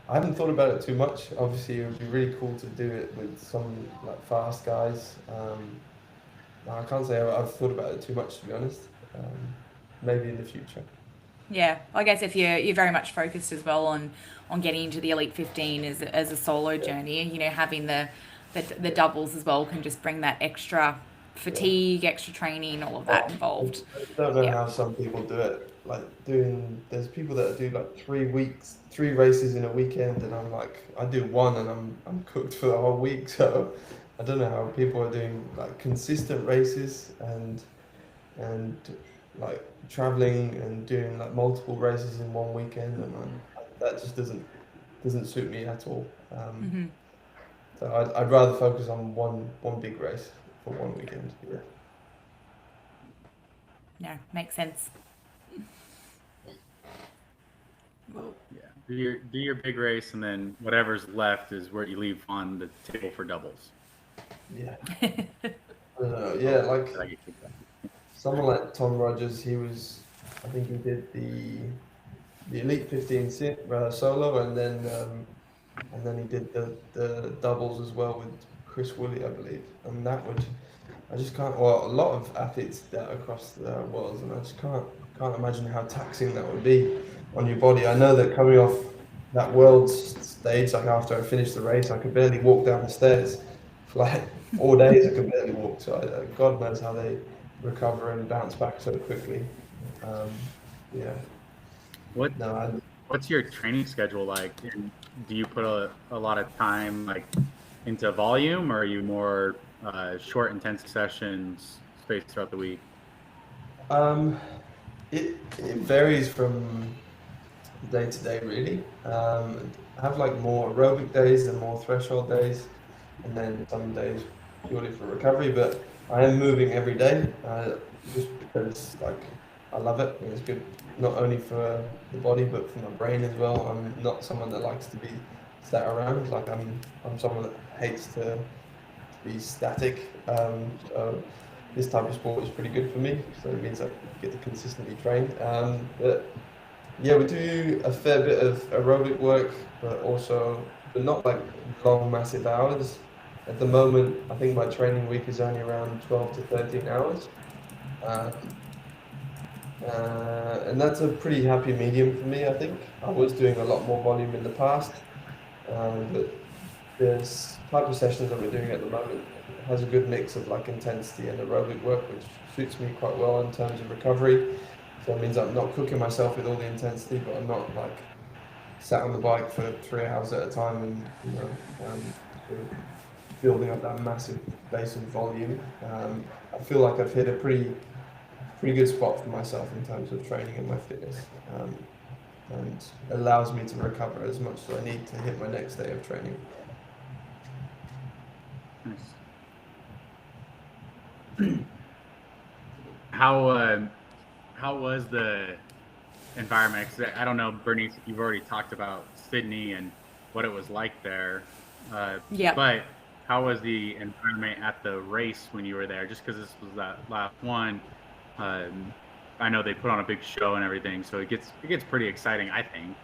S3: I haven't thought about it too much. Obviously, it would be really cool to do it with some like fast guys. No, I can't say I've thought about it too much, to be honest. Um, Maybe in the future.
S1: Yeah, I guess if you're very much focused as well on getting into the elite 15 as a solo
S3: Yeah,
S1: journey, you know, having the doubles as well can just bring that extra
S3: yeah.
S1: fatigue, extra training, all of that
S3: Oh,
S1: involved.
S3: I don't know
S1: Yeah.
S3: how some people do it. Like doing, there's people that do like 3 weeks, 3 races in a weekend, and I'm like, I do one, and I'm cooked for the whole week. So I don't know how people are doing like consistent races and like traveling and doing like multiple races in one weekend, and that just doesn't suit me at all.
S1: Hmm.
S3: So I'd rather focus on one big race for one weekend. Yeah.
S1: No, makes sense.
S2: Yeah. Do your big race, and then whatever's left is where you leave on the table for doubles.
S3: Yeah. I don't know. Yeah, like
S2: I get kicked out.
S3: someone like Tom Rogers, I think he did the Elite 15 solo, and then he did the doubles as well with Chris Woolley, I believe. And that would, I just can't. Well, a lot of athletes that across the world, and I just can't imagine how taxing that would be on your body. I know that coming off that world stage, like after I finished the race, I could barely walk down the stairs for like 4 days. I could barely walk. So God knows how they recover and bounce back so quickly. Um, yeah.
S2: What
S3: No, I,
S2: What's your training schedule like? And do you put a lot of time like into volume, or are you more short, intense sessions spaced throughout the week?
S3: um, it varies from day to day, really. I have like more aerobic days and more threshold days, and then some days purely for recovery. But I am moving every day, just because like I love it. And it's good not only for the body but for my brain as well. I'm not someone that likes to be sat around. Like I'm someone that hates to be static. So this type of sport is pretty good for me. So it means I get to consistently train. But yeah, we do a fair bit of aerobic work, but not like long, massive hours. At the moment, I think my training week is only around 12 to 13 hours. Um, and that's a pretty happy medium for me, I think. I was doing a lot more volume in the past, but this type of sessions that we're doing at the moment has a good mix of like intensity and aerobic work, which suits me quite well in terms of recovery. So it means I'm not cooking myself with all the intensity, but I'm not like sat on the bike for 3 hours at a time and sort of building up that massive base of volume. I feel like I've hit a pretty good spot for myself in terms of training and my fitness, and allows me to recover as much as I need to hit my next day of training.
S2: Nice. How was the environment? 'Cause I don't know, Bernice, you've already talked about Sydney and what it was like there, uh,
S1: Yeah.
S2: but how was the environment at the race when you were there? Just because this was that last one, um, I know they put on a big show and everything, so it gets pretty exciting, I think.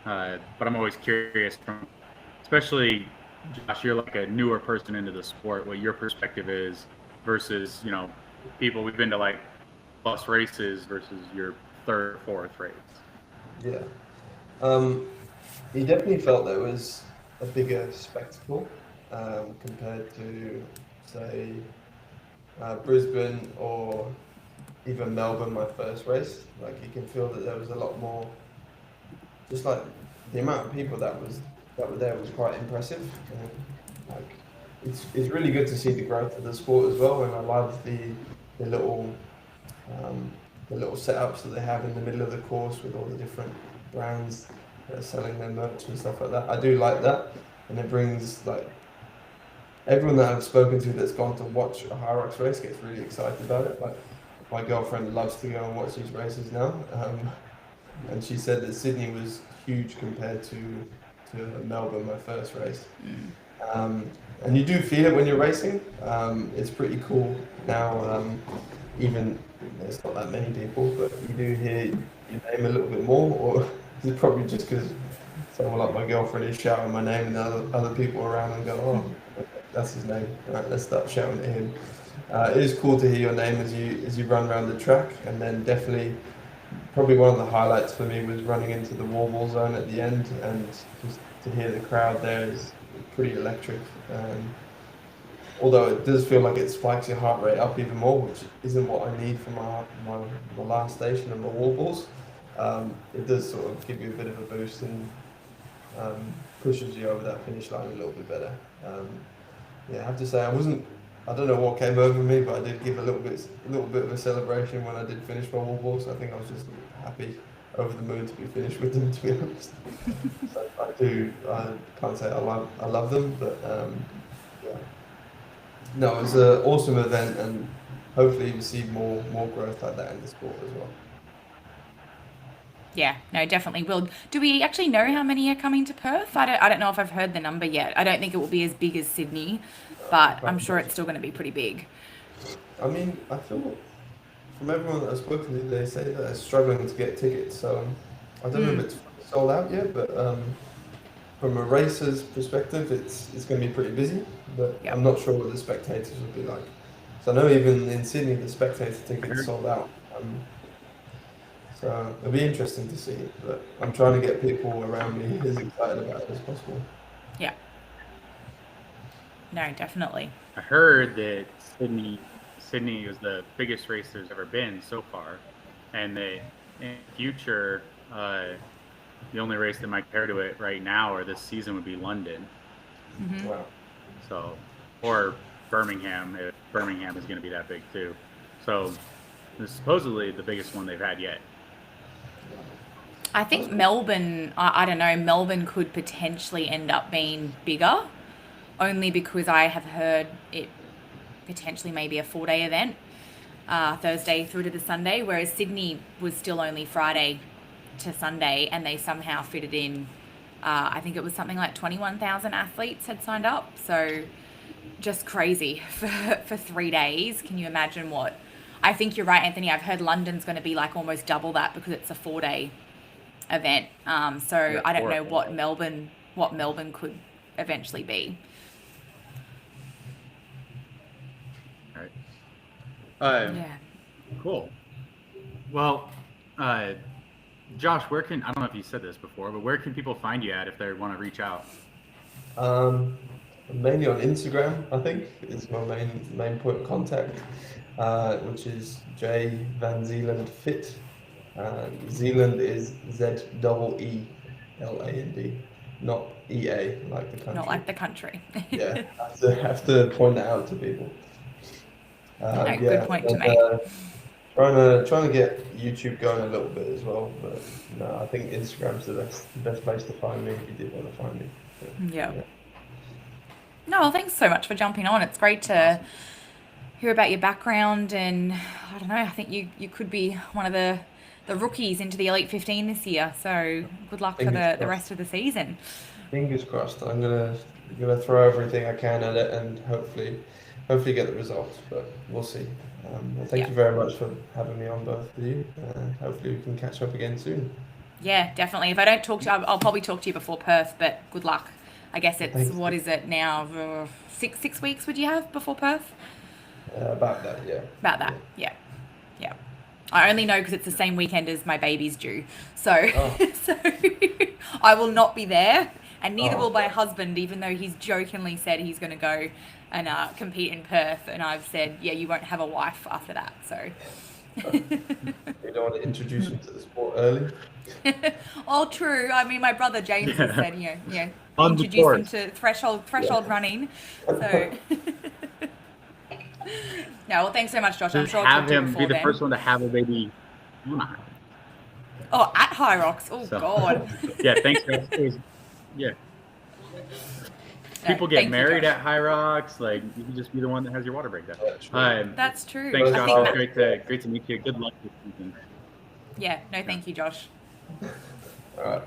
S2: But I'm always curious from, especially Josh, you're like a newer person into the sport, what your perspective is versus people we've been to like plus races versus your third, fourth race.
S3: Yeah. Um, you definitely felt there was a bigger spectacle compared to, say, Brisbane or even Melbourne, my first race. Like you can feel that there was a lot more. Just like the amount of people that were there was quite impressive. Like it's really good to see the growth of the sport as well, and I love the little um, the little setups that they have in the middle of the course with all the different brands that are selling their merch and stuff like that. I do like that, and it brings like everyone that I've spoken to that's gone to watch a Hyrox race gets really excited about it. Like my girlfriend loves to go and watch these races now, and she said that Sydney was huge compared to Melbourne, my first race. And you do feel it when you're racing. It's pretty cool now. Even there's not that many people, but you do hear your name a little bit more, or it's probably just because someone like my girlfriend is shouting my name, and other people around and go, "Oh, that's his name. Right, let's start shouting at him." It is cool to hear your name as you run around the track, and then definitely probably one of the highlights for me was running into the wall zone at the end, and just to hear the crowd there is pretty electric. Although it does feel like it spikes your heart rate up even more, which isn't what I need for my last station and my wall balls. It does sort of give you a bit of a boost and pushes you over that finish line a little bit better. Yeah, I have to say I don't know what came over me, but I did give a little bit of a celebration when I did finish my wall balls. I think I was just happy, over the moon to be finished with them, to be honest. So I can't say I love them, but yeah. No, it was an awesome event, and hopefully we see more growth like that in the sport as well.
S1: Yeah, no, definitely will. Do we actually know how many are coming to Perth? I don't know if I've heard the number yet. I don't think it will be as big as Sydney, but I'm sure it's still going to be pretty big.
S3: I mean, I feel from everyone that I've spoken to, they say that they're struggling to get tickets. So I don't know if it's sold out yet, but from a racer's perspective, it's going to be pretty busy. But
S1: Yep.
S3: I'm not sure what the spectators will be like. So I know even in Sydney, the spectator tickets sold out. So it'll be interesting to see. But I'm trying to get people around me as excited about it as possible.
S1: Yeah. No, definitely.
S2: I heard that Sydney was the biggest race there's ever been so far, and that in the future, the only race that might compare to it right now or this season would be London.
S3: Wow.
S2: So, or Birmingham, if Birmingham is going to be that big too. So, this is supposedly the biggest one they've had yet.
S1: I think Melbourne, I don't know, Melbourne could potentially end up being bigger, only because I have heard it potentially maybe a 4-day event, Thursday through to the Sunday, whereas Sydney was still only Friday to Sunday, and they somehow fitted in, I think it was something like 21,000 athletes had signed up. So just crazy for 3 days. Can you imagine what? I think you're right, Anthony. I've heard London's going to be like almost double that because it's a 4-day event. So
S2: Yeah,
S1: I don't know
S2: horrible.
S1: what Melbourne could eventually be.
S2: All right.
S1: Yeah.
S2: Cool. Well, Josh, I don't know if you said this before, but where can people find you at if they want to reach out?
S3: Mainly on Instagram, I think, is my main point of contact, which is J Van Zeeland Fit. Zealand is ZEELAND, not EA like the country.
S1: Not like the country.
S3: Yeah, have to point that out to people.
S1: No, good point to
S3: and,
S1: make.
S3: Trying to get YouTube going a little bit as well, but no, I think Instagram's the best place to find me if you did want to find me.
S1: Yeah. No, well, thanks so much for jumping on. It's great to hear about your background, and I don't know, I think you could be one of the rookies into the Elite 15 this year. So good luck for the rest of the season.
S3: Fingers crossed. I'm gonna throw everything I can at it and hopefully get the results, but we'll see. Well, thank you very much for having me on, both of you. Hopefully we can catch up again soon.
S1: Yeah, definitely. If I don't talk to you, I'll probably talk to you before Perth, but good luck. I guess it's, what is it now? 6 weeks would you have before Perth?
S3: About that, yeah.
S1: About that, yeah. I only know because it's the same weekend as my baby's due. So, so I will not be there, and neither will my husband, even though he's jokingly said he's going to go and compete in Perth. And I've said, yeah, you won't have a wife after that. So
S3: You don't want to introduce him to the sport early.
S1: All true. I mean, my brother James has said,
S2: On the
S1: introduce them
S2: course.
S1: to threshold running. So, no, well, thanks so much, Josh. I'm
S2: Just
S1: sure I'll talk
S2: have
S1: to you
S2: him
S1: before
S2: be the
S1: then.
S2: first one to have a baby.
S1: Oh, at Hyrox. Oh,
S2: So,
S1: God.
S2: yeah, thanks, guys. Yeah.
S1: No,
S2: People get
S1: thank you,
S2: married
S1: Josh.
S2: at Hyrox. Like, you can just be the one that has your water breakdown.
S1: That's true.
S2: Thanks,
S1: I
S2: Josh.
S1: think
S2: Great to meet you. Good luck this season.
S1: Yeah, no, thank you, Josh.
S3: All right.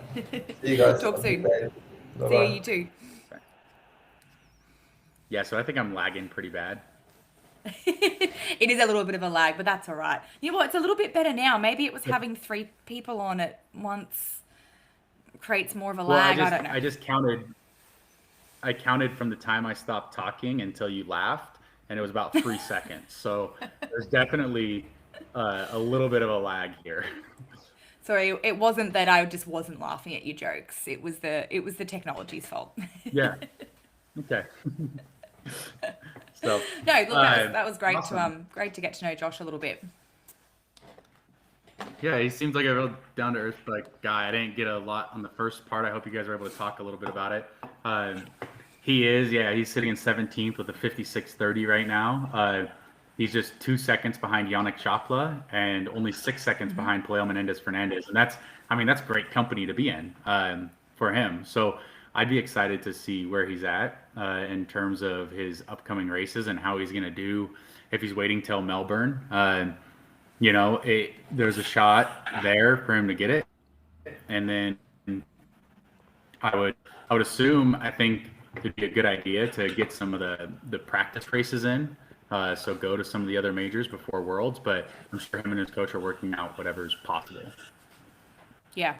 S3: See you guys.
S1: Talk soon.
S3: Bye-bye.
S1: See you too.
S2: Yeah, so I think I'm lagging pretty bad.
S1: It is a little bit of a lag, but that's all right. You know what? It's a little bit better now. Maybe it was having 3 people on at once creates more of a lag. I don't know.
S2: I just counted. I counted from the time I stopped talking until you laughed, and it was about 3 seconds. So there's definitely a little bit of a lag here.
S1: Sorry, it wasn't that I just wasn't laughing at your jokes. It was the technology's fault.
S2: Yeah. Okay. So
S1: No, look, that was great
S2: awesome.
S1: great to get to know Josh a little bit.
S2: Yeah, he seems like a real down to earth guy. I didn't get a lot on the first part. I hope you guys were able to talk a little bit about it. He's sitting in 17th with a 56.30 right now. He's just 2 seconds behind Yannick Chopla and only 6 seconds behind Paleo Menendez-Fernandez. And that's great company to be in for him. So I'd be excited to see where he's at in terms of his upcoming races and how he's going to do if he's waiting till Melbourne. There's a shot there for him to get it. And then I would assume, I think it'd be a good idea to get some of the practice races in. So go to some of the other majors before Worlds, but I'm sure him and his coach are working out whatever's possible.
S1: Yeah.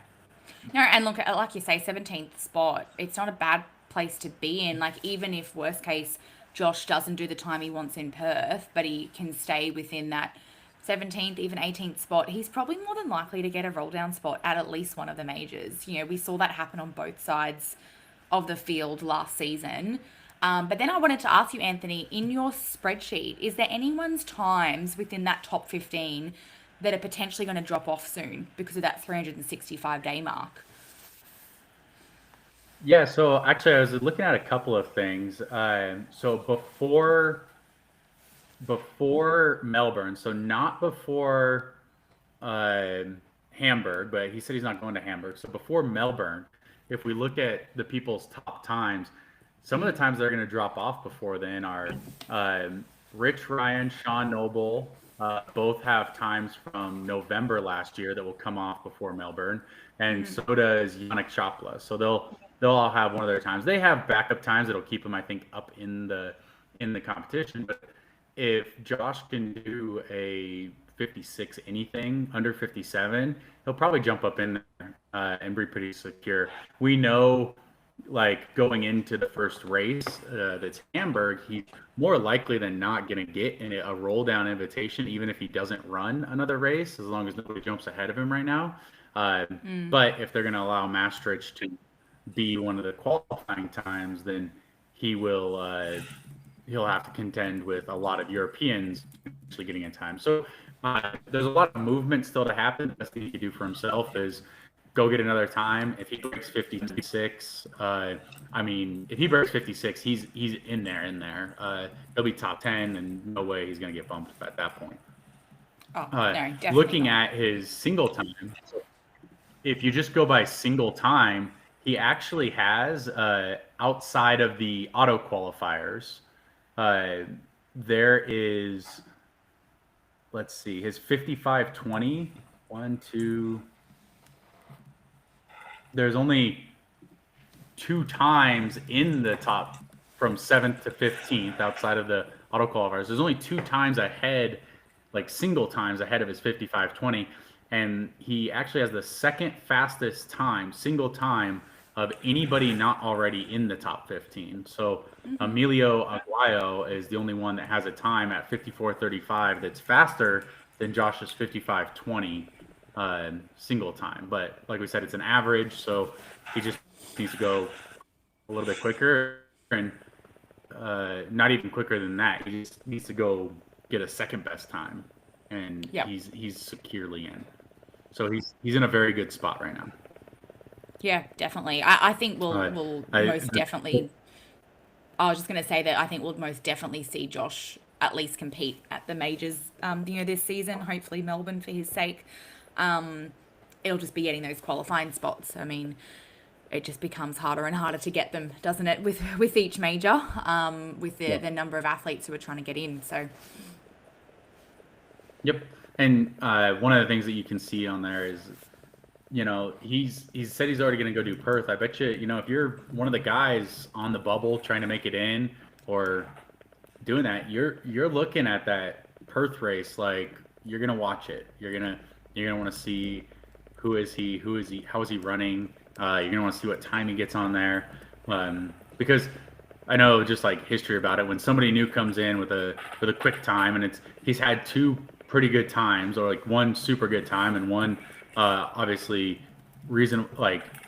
S1: No, and look, like you say, 17th spot, it's not a bad place to be in. Like, even if worst case, Josh doesn't do the time he wants in Perth, but he can stay within that 17th, even 18th spot, he's probably more than likely to get a roll down spot at least one of the majors. We saw that happen on both sides of the field last season. But then I wanted to ask you, Anthony, in your spreadsheet, is there anyone's times within that top 15 that are potentially going to drop off soon because of that 365-day mark?
S2: Yeah, so actually I was looking at a couple of things. So before Melbourne, so not before Hamburg, but he said he's not going to Hamburg. So before Melbourne, if we look at the people's top times, some of the times they're going to drop off before then are Rich Ryan, Sean Noble, both have times from November last year that will come off before Melbourne, and so does Yannick Chopla. So they'll all have one of their times. They have backup times that'll keep them, I think, up in the competition. But if Josh can do a 56 anything under 57, he'll probably jump up in there and be pretty secure. We know, like, going into the first race that's Hamburg, he's more likely than not going to get in a roll down invitation, even if he doesn't run another race, as long as nobody jumps ahead of him right now. But if they're going to allow Maastricht to be one of the qualifying times, then he'll have to contend with a lot of Europeans actually getting in time. So there's a lot of movement still to happen. The best thing he can do for himself is go get another time. If he breaks 56, if he breaks 56, he's in there. He'll be top 10, and no way he's going to get bumped at that point.
S1: Oh, no, definitely
S2: looking
S1: not.
S2: at his single time, if you just go by single time, he actually has, outside of the auto qualifiers, there is, let's see, his 55:20, 1, 2, there's only 2 times in the top from 7th to 15th outside of the auto qualifiers. There's only 2 times ahead, like single times ahead of his 55:20, and he actually has the second fastest time, single time, of anybody not already in the top 15. So Emilio Aguayo is the only one that has a time at 54:35 that's faster than Josh's 55:20 single time. But like we said, it's an average, so he just needs to go a little bit quicker, and not even quicker than that. He just needs to go get a second best time. and
S1: Yep.
S2: he's securely in. So he's in a very good spot right now.
S1: Yeah, definitely. I think we'll most definitely. I was just going to say that I think we'll most definitely see Josh at least compete at the majors, this season. Hopefully Melbourne for his sake. It'll just be getting those qualifying spots. I mean, it just becomes harder and harder to get them, doesn't it? With each major, with the number of athletes who are trying to get in. So.
S2: Yep. And one of the things that you can see on there is, he's said he's already going to go do Perth. I bet you, if you're one of the guys on the bubble trying to make it in or doing that, you're looking at that Perth race like you're going to watch it. You're going to want to see who is he, how is he running. You're going to want to see what time he gets on there, because I know just like history about it. When somebody new comes in with a quick time, and he's had two pretty good times, or like one super good time and one obviously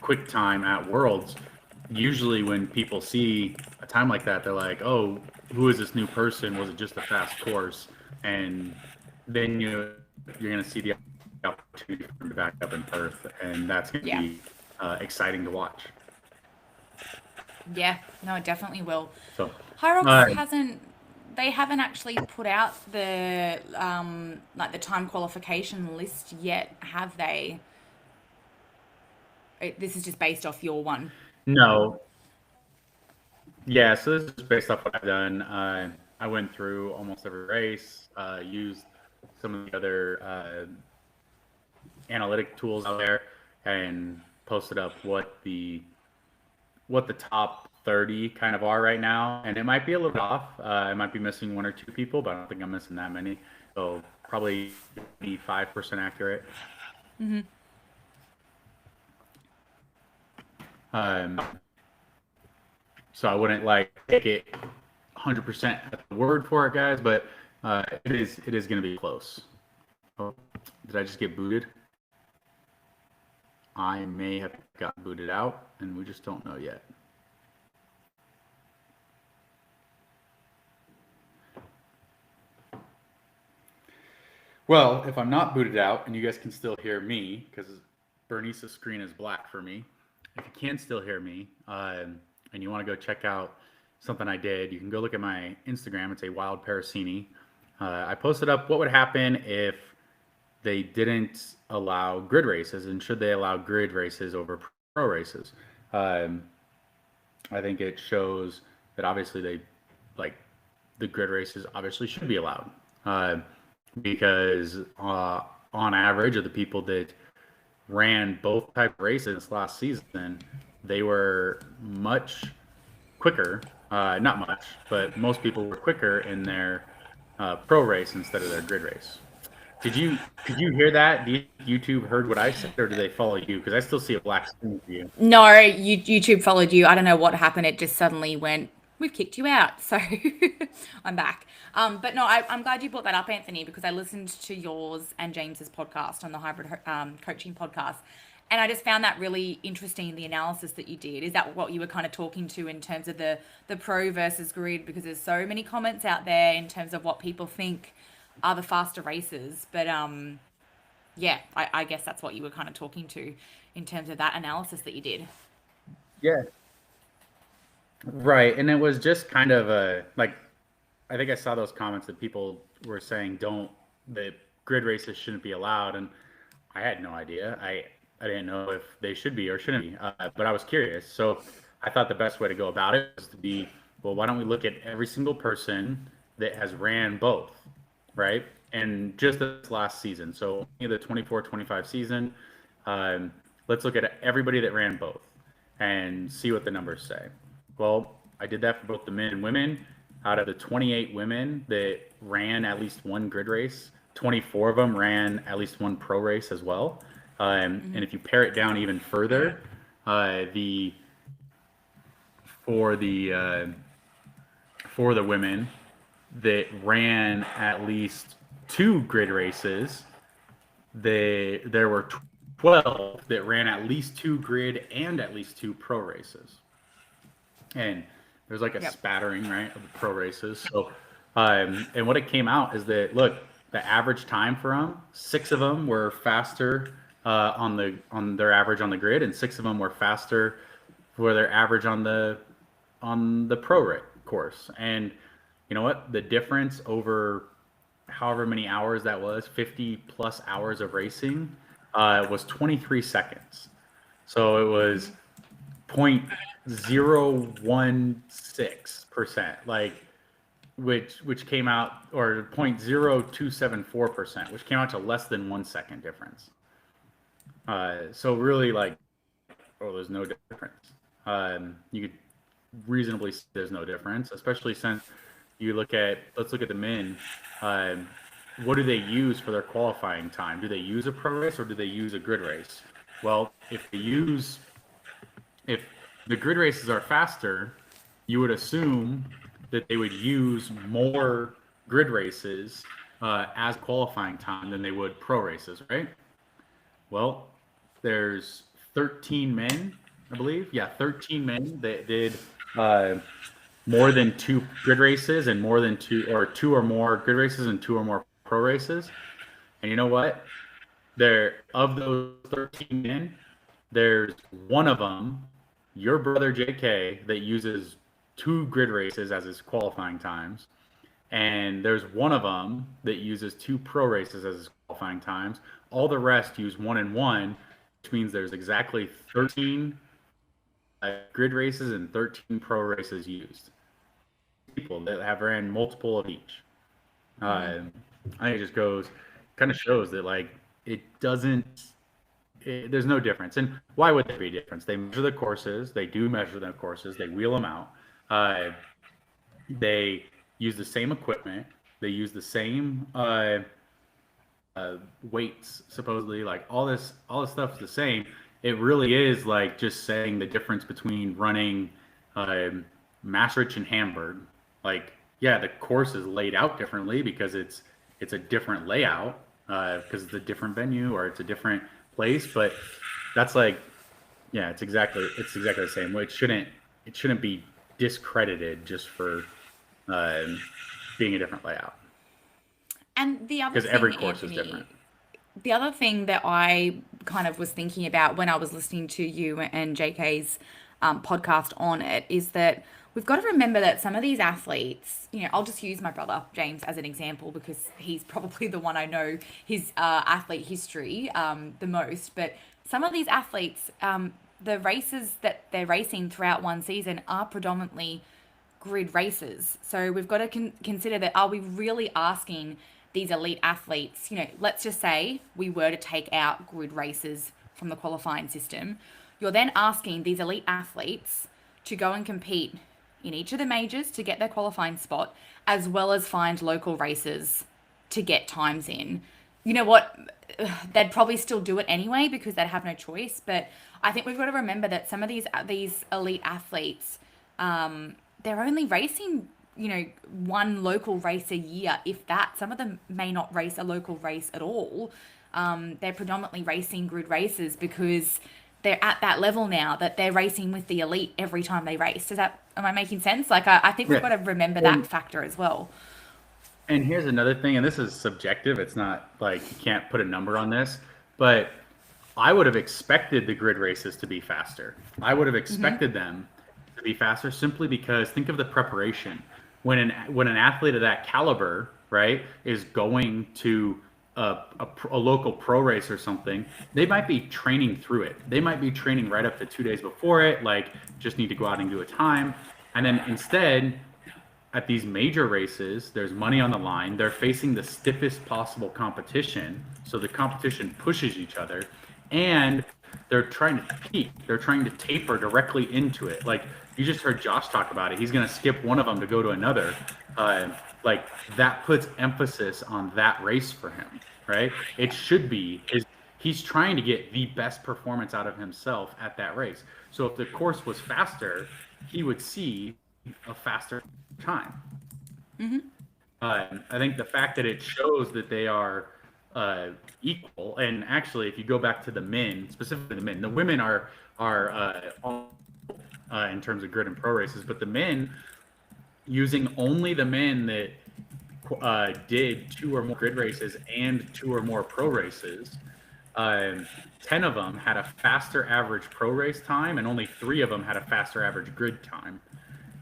S2: quick time at Worlds. Usually when people see a time like that, they're like, oh, who is this new person? Was it just a fast course? And then you're going to see the opportunity for him to back up in Perth, and that's going to be exciting to watch.
S1: Yeah, no, it definitely will.
S2: So
S1: Hyrox haven't actually put out the the time qualification list yet, have they? This is just based off your one.
S2: No. Yeah, so this is based off what I've done. I went through almost every race, used some of the other analytic tools out there, and posted up what the top 30 kind of are right now. And it might be a little off. I might be missing one or two people, but I don't think I'm missing that many. So probably be 5% accurate.
S1: Mm-hmm.
S2: So I wouldn't take it 100% at the word for it, guys, but it is going to be close. Oh, did I just get booted? I may have got booted out, and we just don't know yet. Well, if I'm not booted out and you guys can still hear me, because Bernice's screen is black for me, if you can still hear me, and you want to go check out something I did, you can go look at my Instagram. It's a Wild Parasini. I posted up what would happen if they didn't allow grid races, and should they allow grid races over pro races. I think it shows that obviously the grid races obviously should be allowed, because on average of the people that ran both type of races last season, they were much quicker, not much, but most people were quicker in their pro race instead of their grid race. Did you hear that? Do YouTube heard what I said, or do they follow you? Because I still see a black screen for you.
S1: No, YouTube followed you. I don't know what happened. It just suddenly went, we've kicked you out. So I'm back. But no, I'm glad you brought that up, Anthony, because I listened to yours and James's podcast on the Hybrid Coaching podcast. And I just found that really interesting, the analysis that you did. Is that what you were kind of talking to in terms of the pro versus grid? Because there's so many comments out there in terms of what people think are the faster races. But yeah, I guess that's what you were kind of talking to in terms of that analysis that you did.
S2: Yeah. Right. And it was just kind of I think I saw those comments that people were saying that grid races shouldn't be allowed. And I had no idea. I didn't know if they should be or shouldn't be, but I was curious. So I thought the best way to go about it was to be, well, why don't we look at every single person that has ran both, right? And just this last season. So the 24-25 season, let's look at everybody that ran both and see what the numbers say. Well, I did that for both the men and women. Out of the 28 women that ran at least one grid race, 24 of them ran at least one pro race as well. And if you pare it down even further, for the women that ran at least two grid races, there were 12 that ran at least two grid and at least two pro races. And there's a spattering, right, of the pro races. So, and what it came out is that, look, the average time for them, 6 of them were faster on their average on the grid, and 6 of them were faster for their average on the pro course. And you know what? The difference over however many hours that was, 50 plus hours of racing, was 23 seconds. So it was 0.016%, like which came out, or 0.0274%, which came out to less than 1 second difference. So really, like, there's no difference. You could reasonably say there's no difference, especially since let's look at the men. What do they use for their qualifying time? Do they use a pro race or do they use a grid race? Well, if the grid races are faster, you would assume that they would use more grid races as qualifying time than they would pro races, right? Well, there's 13 men, I believe. Yeah, 13 men that did more than 2 grid races and more than 2 or more grid races and 2 or more pro races. And you know what? Of those 13 men, there's one of them, your brother JK, that uses 2 grid races as his qualifying times. And there's one of them that uses 2 pro races as his qualifying times. All the rest use 1 and 1, which means there's exactly 13 grid races and 13 pro races used. People that have ran multiple of each. I think it just kind of shows that, like, there's no difference. And why would there be a difference? They measure the courses. They do measure the courses. They wheel them out. They use the same equipment. They use the same weights, supposedly. Like, all this stuff's the same. It really is like just saying the difference between running Maastricht and Hamburg. Like, yeah, the course is laid out differently because it's a different layout because it's a different venue or it's a different place. But that's like, yeah, it's exactly the same. It shouldn't be discredited just for being a different layout.
S1: And the other
S2: because
S1: thing,
S2: every course
S1: Anthony,
S2: is different.
S1: the other thing that I kind of was thinking about when I was listening to you and JK's podcast on it is that we've got to remember that some of these athletes, I'll just use my brother James as an example because he's probably the one I know his athlete history the most. But some of these athletes, the races that they're racing throughout one season are predominantly grid races. So we've got to consider that, are we really asking these elite athletes, let's just say we were to take out grid races from the qualifying system, you're then asking these elite athletes to go and compete in each of the majors to get their qualifying spot, as well as find local races to get times in. You know what? They'd probably still do it anyway because they'd have no choice. But I think we've got to remember that some of these elite athletes, they're only racing, one local race a year, if that. Some of them may not race a local race at all. They're predominantly racing grid races because they're at that level now that they're racing with the elite every time they race. Am I making sense? Like, I think we've got to remember that factor as well.
S2: And here's another thing, and this is subjective. It's not like you can't put a number on this, but I would have expected the grid races to be faster. I would have expected them to be faster simply because think of the preparation. When an athlete of that caliber, right, is going to a local pro race or something, they might be training through it. They might be training right up to 2 days before it, like just need to go out and do a time. And then instead, at these major races, there's money on the line. They're facing the stiffest possible competition. So the competition pushes each other and they're trying to peak. They're trying to taper directly into it. Like you just heard Josh talk about it. He's going to skip one of them to go to another. Like that puts emphasis on that race for him, right? It should be he's trying to get the best performance out of himself at that race. So if the course was faster, he would see a faster time. I think the fact that it shows that they are equal, and actually, if you go back to the men, specifically the men, the women are in terms of grid and pro races, but the men, using only the men that did 2 or more grid races and 2 or more pro races, 10 of them had a faster average pro race time, and only 3 of them had a faster average grid time.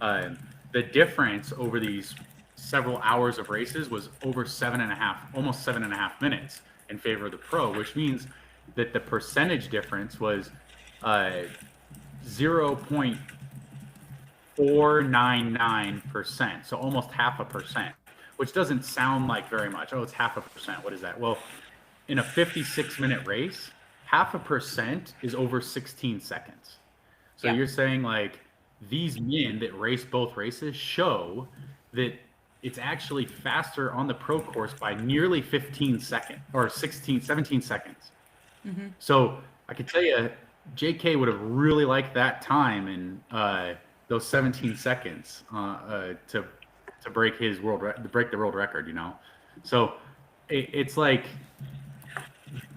S2: The difference over these several hours of races was over 7.5, almost 7.5 minutes in favor of the pro, which means that the percentage difference was 0.499%, so almost 0.5%, which doesn't sound like very much. Oh, it's 0.5%. What is that? Well, in a 56-minute race, 0.5% is over 16 seconds. So you're saying like these men that race both races show that it's actually faster on the pro course by nearly 15 seconds or 16, 17 seconds. So I can tell you, JK would have really liked that time in those 17 seconds to break his to break the world record, you know. So it's like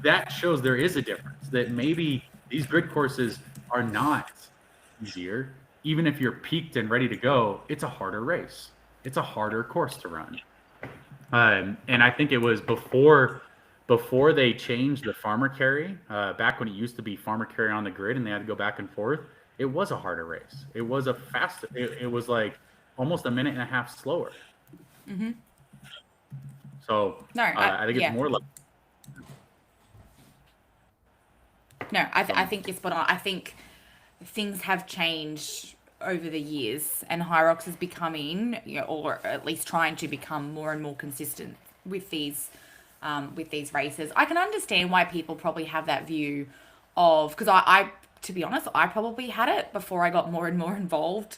S2: that shows there is a difference, that maybe these grid courses are not easier. Even if you're peaked and ready to go, it's a harder race. It's a harder course to run. And I think it was before they changed the farmer carry, back when it used to be farmer carry on the grid and they had to go back and forth, it was a harder race. It was a faster, it was like almost 1.5 minutes slower. So
S1: No,
S2: I think it's more like.
S1: No, I think you're spot on. I think things have changed over the years, and Hyrox is becoming, or at least trying to become more and more consistent with these races. I can understand why people probably have that view of, because I to be honest, I probably had it before I got more and more involved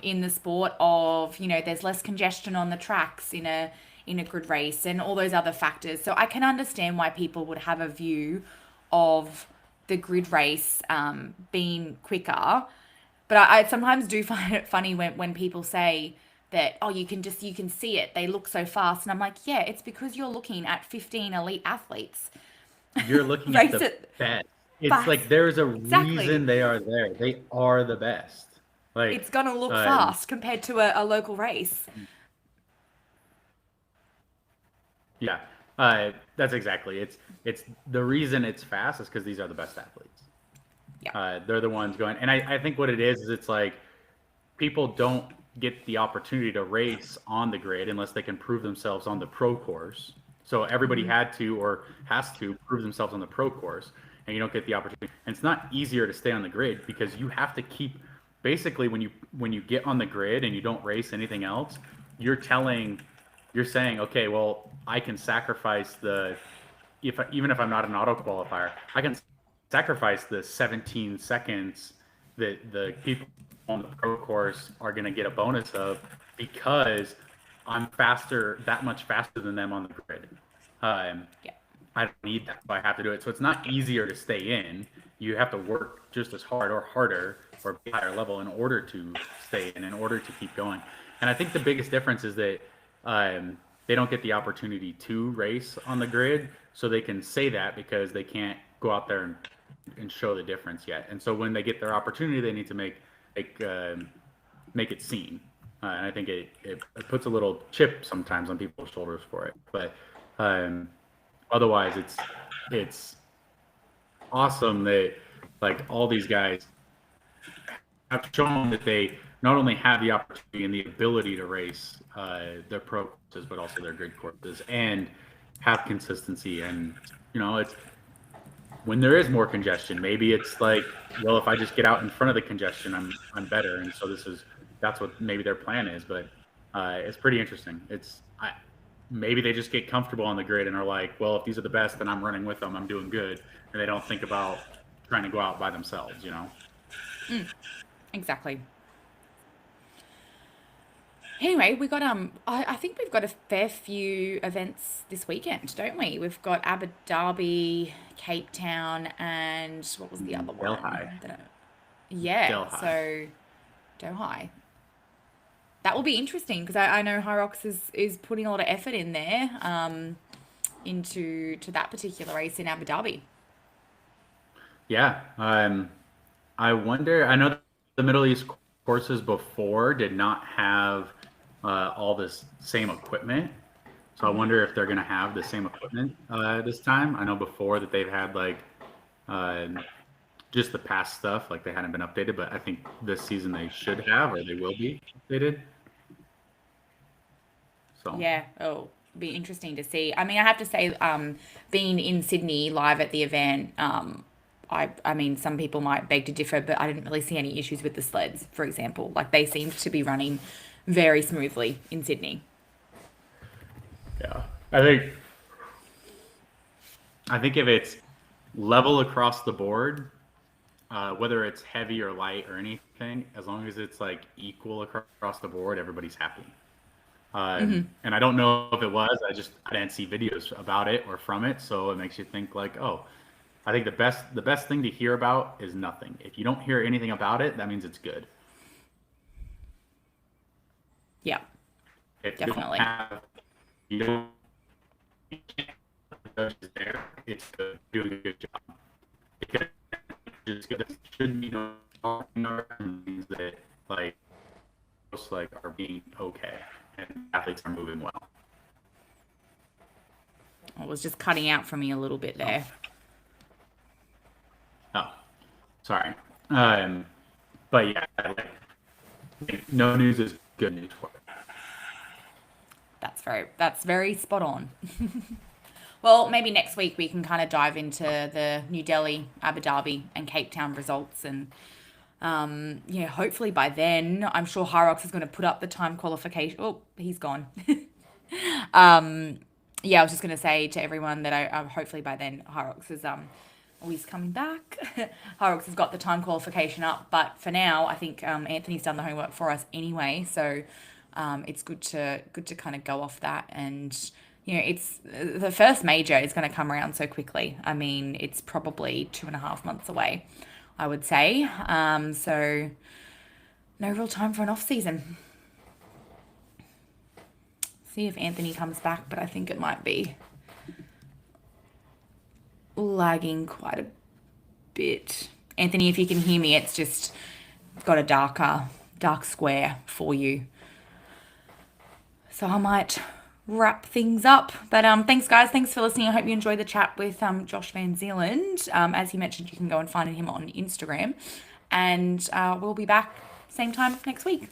S1: in the sport of, there's less congestion on the tracks in a grid race and all those other factors. So I can understand why people would have a view of the grid race being quicker. But I sometimes do find it funny when people say that, oh, you can see it, they look so fast. And I'm like, yeah, it's because you're looking at 15 elite athletes.
S2: You're looking at the best. It's fast. Like there's a reason they are there. They are the best. Like
S1: it's going to look fast compared to a local race.
S2: Yeah, that's exactly. It's the reason it's fast is because these are the best athletes. Yeah. They're the ones going. And I think what it is it's like people don't get the opportunity to race on the grid unless they can prove themselves on the pro course. So everybody had to or has to prove themselves on the pro course, and you don't get the opportunity. And it's not easier to stay on the grid because you have to keep, basically when you get on the grid and you don't race anything else, you're saying, okay, well, I can sacrifice even if I'm not an auto qualifier, I can sacrifice the 17 seconds that the people on the pro course are going to get a bonus of because I'm that much faster than them on the grid. I don't need that, so I have to do it. So it's not easier to stay in. You have to work just as hard or harder or be higher level in order to stay in order to keep going. And I think the biggest difference is that they don't get the opportunity to race on the grid, so they can say that because they can't go out there and show the difference yet. And so when they get their opportunity, they need to make it seen. And I think it puts a little chip sometimes on people's shoulders for it. But otherwise, it's awesome that like all these guys have shown that they not only have the opportunity and the ability to race their pro courses, but also their grid courses and have consistency. And it's when there is more congestion, maybe it's like, well, if I just get out in front of the congestion, I'm better. And so that's what maybe their plan is. But it's pretty interesting. Maybe they just get comfortable on the grid and are like, well, if these are the best, then I'm running with them. I'm doing good. And they don't think about trying to go out by themselves,
S1: Exactly. Anyway, we got I think we've got a fair few events this weekend, don't we? We've got Abu Dhabi, Cape Town, and what was the other one?
S2: Delhi.
S1: So Doha. That will be interesting because I know Hyrox is putting a lot of effort in there into that particular race in Abu Dhabi.
S2: Yeah, I wonder. I know the Middle East courses before did not have all this same equipment, So I wonder if they're going to have the same equipment this time. I know before that they've had like just the past stuff, like they hadn't been updated, but I think this season they should have, or they will be updated. So
S1: Yeah, be interesting to see. I mean, I have to say, being in Sydney live at the event, I mean, some people might beg to differ, but I didn't really see any issues with the sleds, for example. Like they seemed to be running very smoothly in Sydney.
S2: yeah, I think if it's level across the board, whether it's heavy or light or anything, as long as it's like equal across the board, everybody's happy. And I don't know if it was. I didn't see videos about it or from it, so it makes you think like, oh, I think the best thing to hear about is nothing. If you don't hear anything about it, that means it's good.
S1: Yeah,
S2: If
S1: definitely.
S2: you don't have judges there, it's good, doing a good job. Because it's good. There shouldn't be no means that like most like are being okay and athletes are moving well.
S1: It was just cutting out for me a little bit there.
S2: Oh, sorry. But yeah, like, no news is good news for it.
S1: That's very spot on. Well, maybe next week we can kind of dive into the New Delhi, Abu Dhabi, and Cape Town results, and yeah, hopefully by then, I'm sure Hyrox is going to put up the time qualification. Oh, he's gone. Yeah, I was just going to say to everyone that I hopefully by then Hyrox is he's coming back. Hyrox has got the time qualification up, but for now, I think Anthony's done the homework for us anyway, so it's good to kind of go off that. And you know, it's the first major is going to come around so quickly. I mean, it's probably 2.5 months away, I would say. So no real time for an off season. See if Anthony comes back, but I think it might be lagging quite a bit. Anthony, if you can hear me, it's just got a dark square for you. So I might wrap things up. But thanks, guys. Thanks for listening. I hope you enjoyed the chat with Josh Van Zeeland. As he mentioned, you can go and find him on Instagram. And we'll be back same time next week.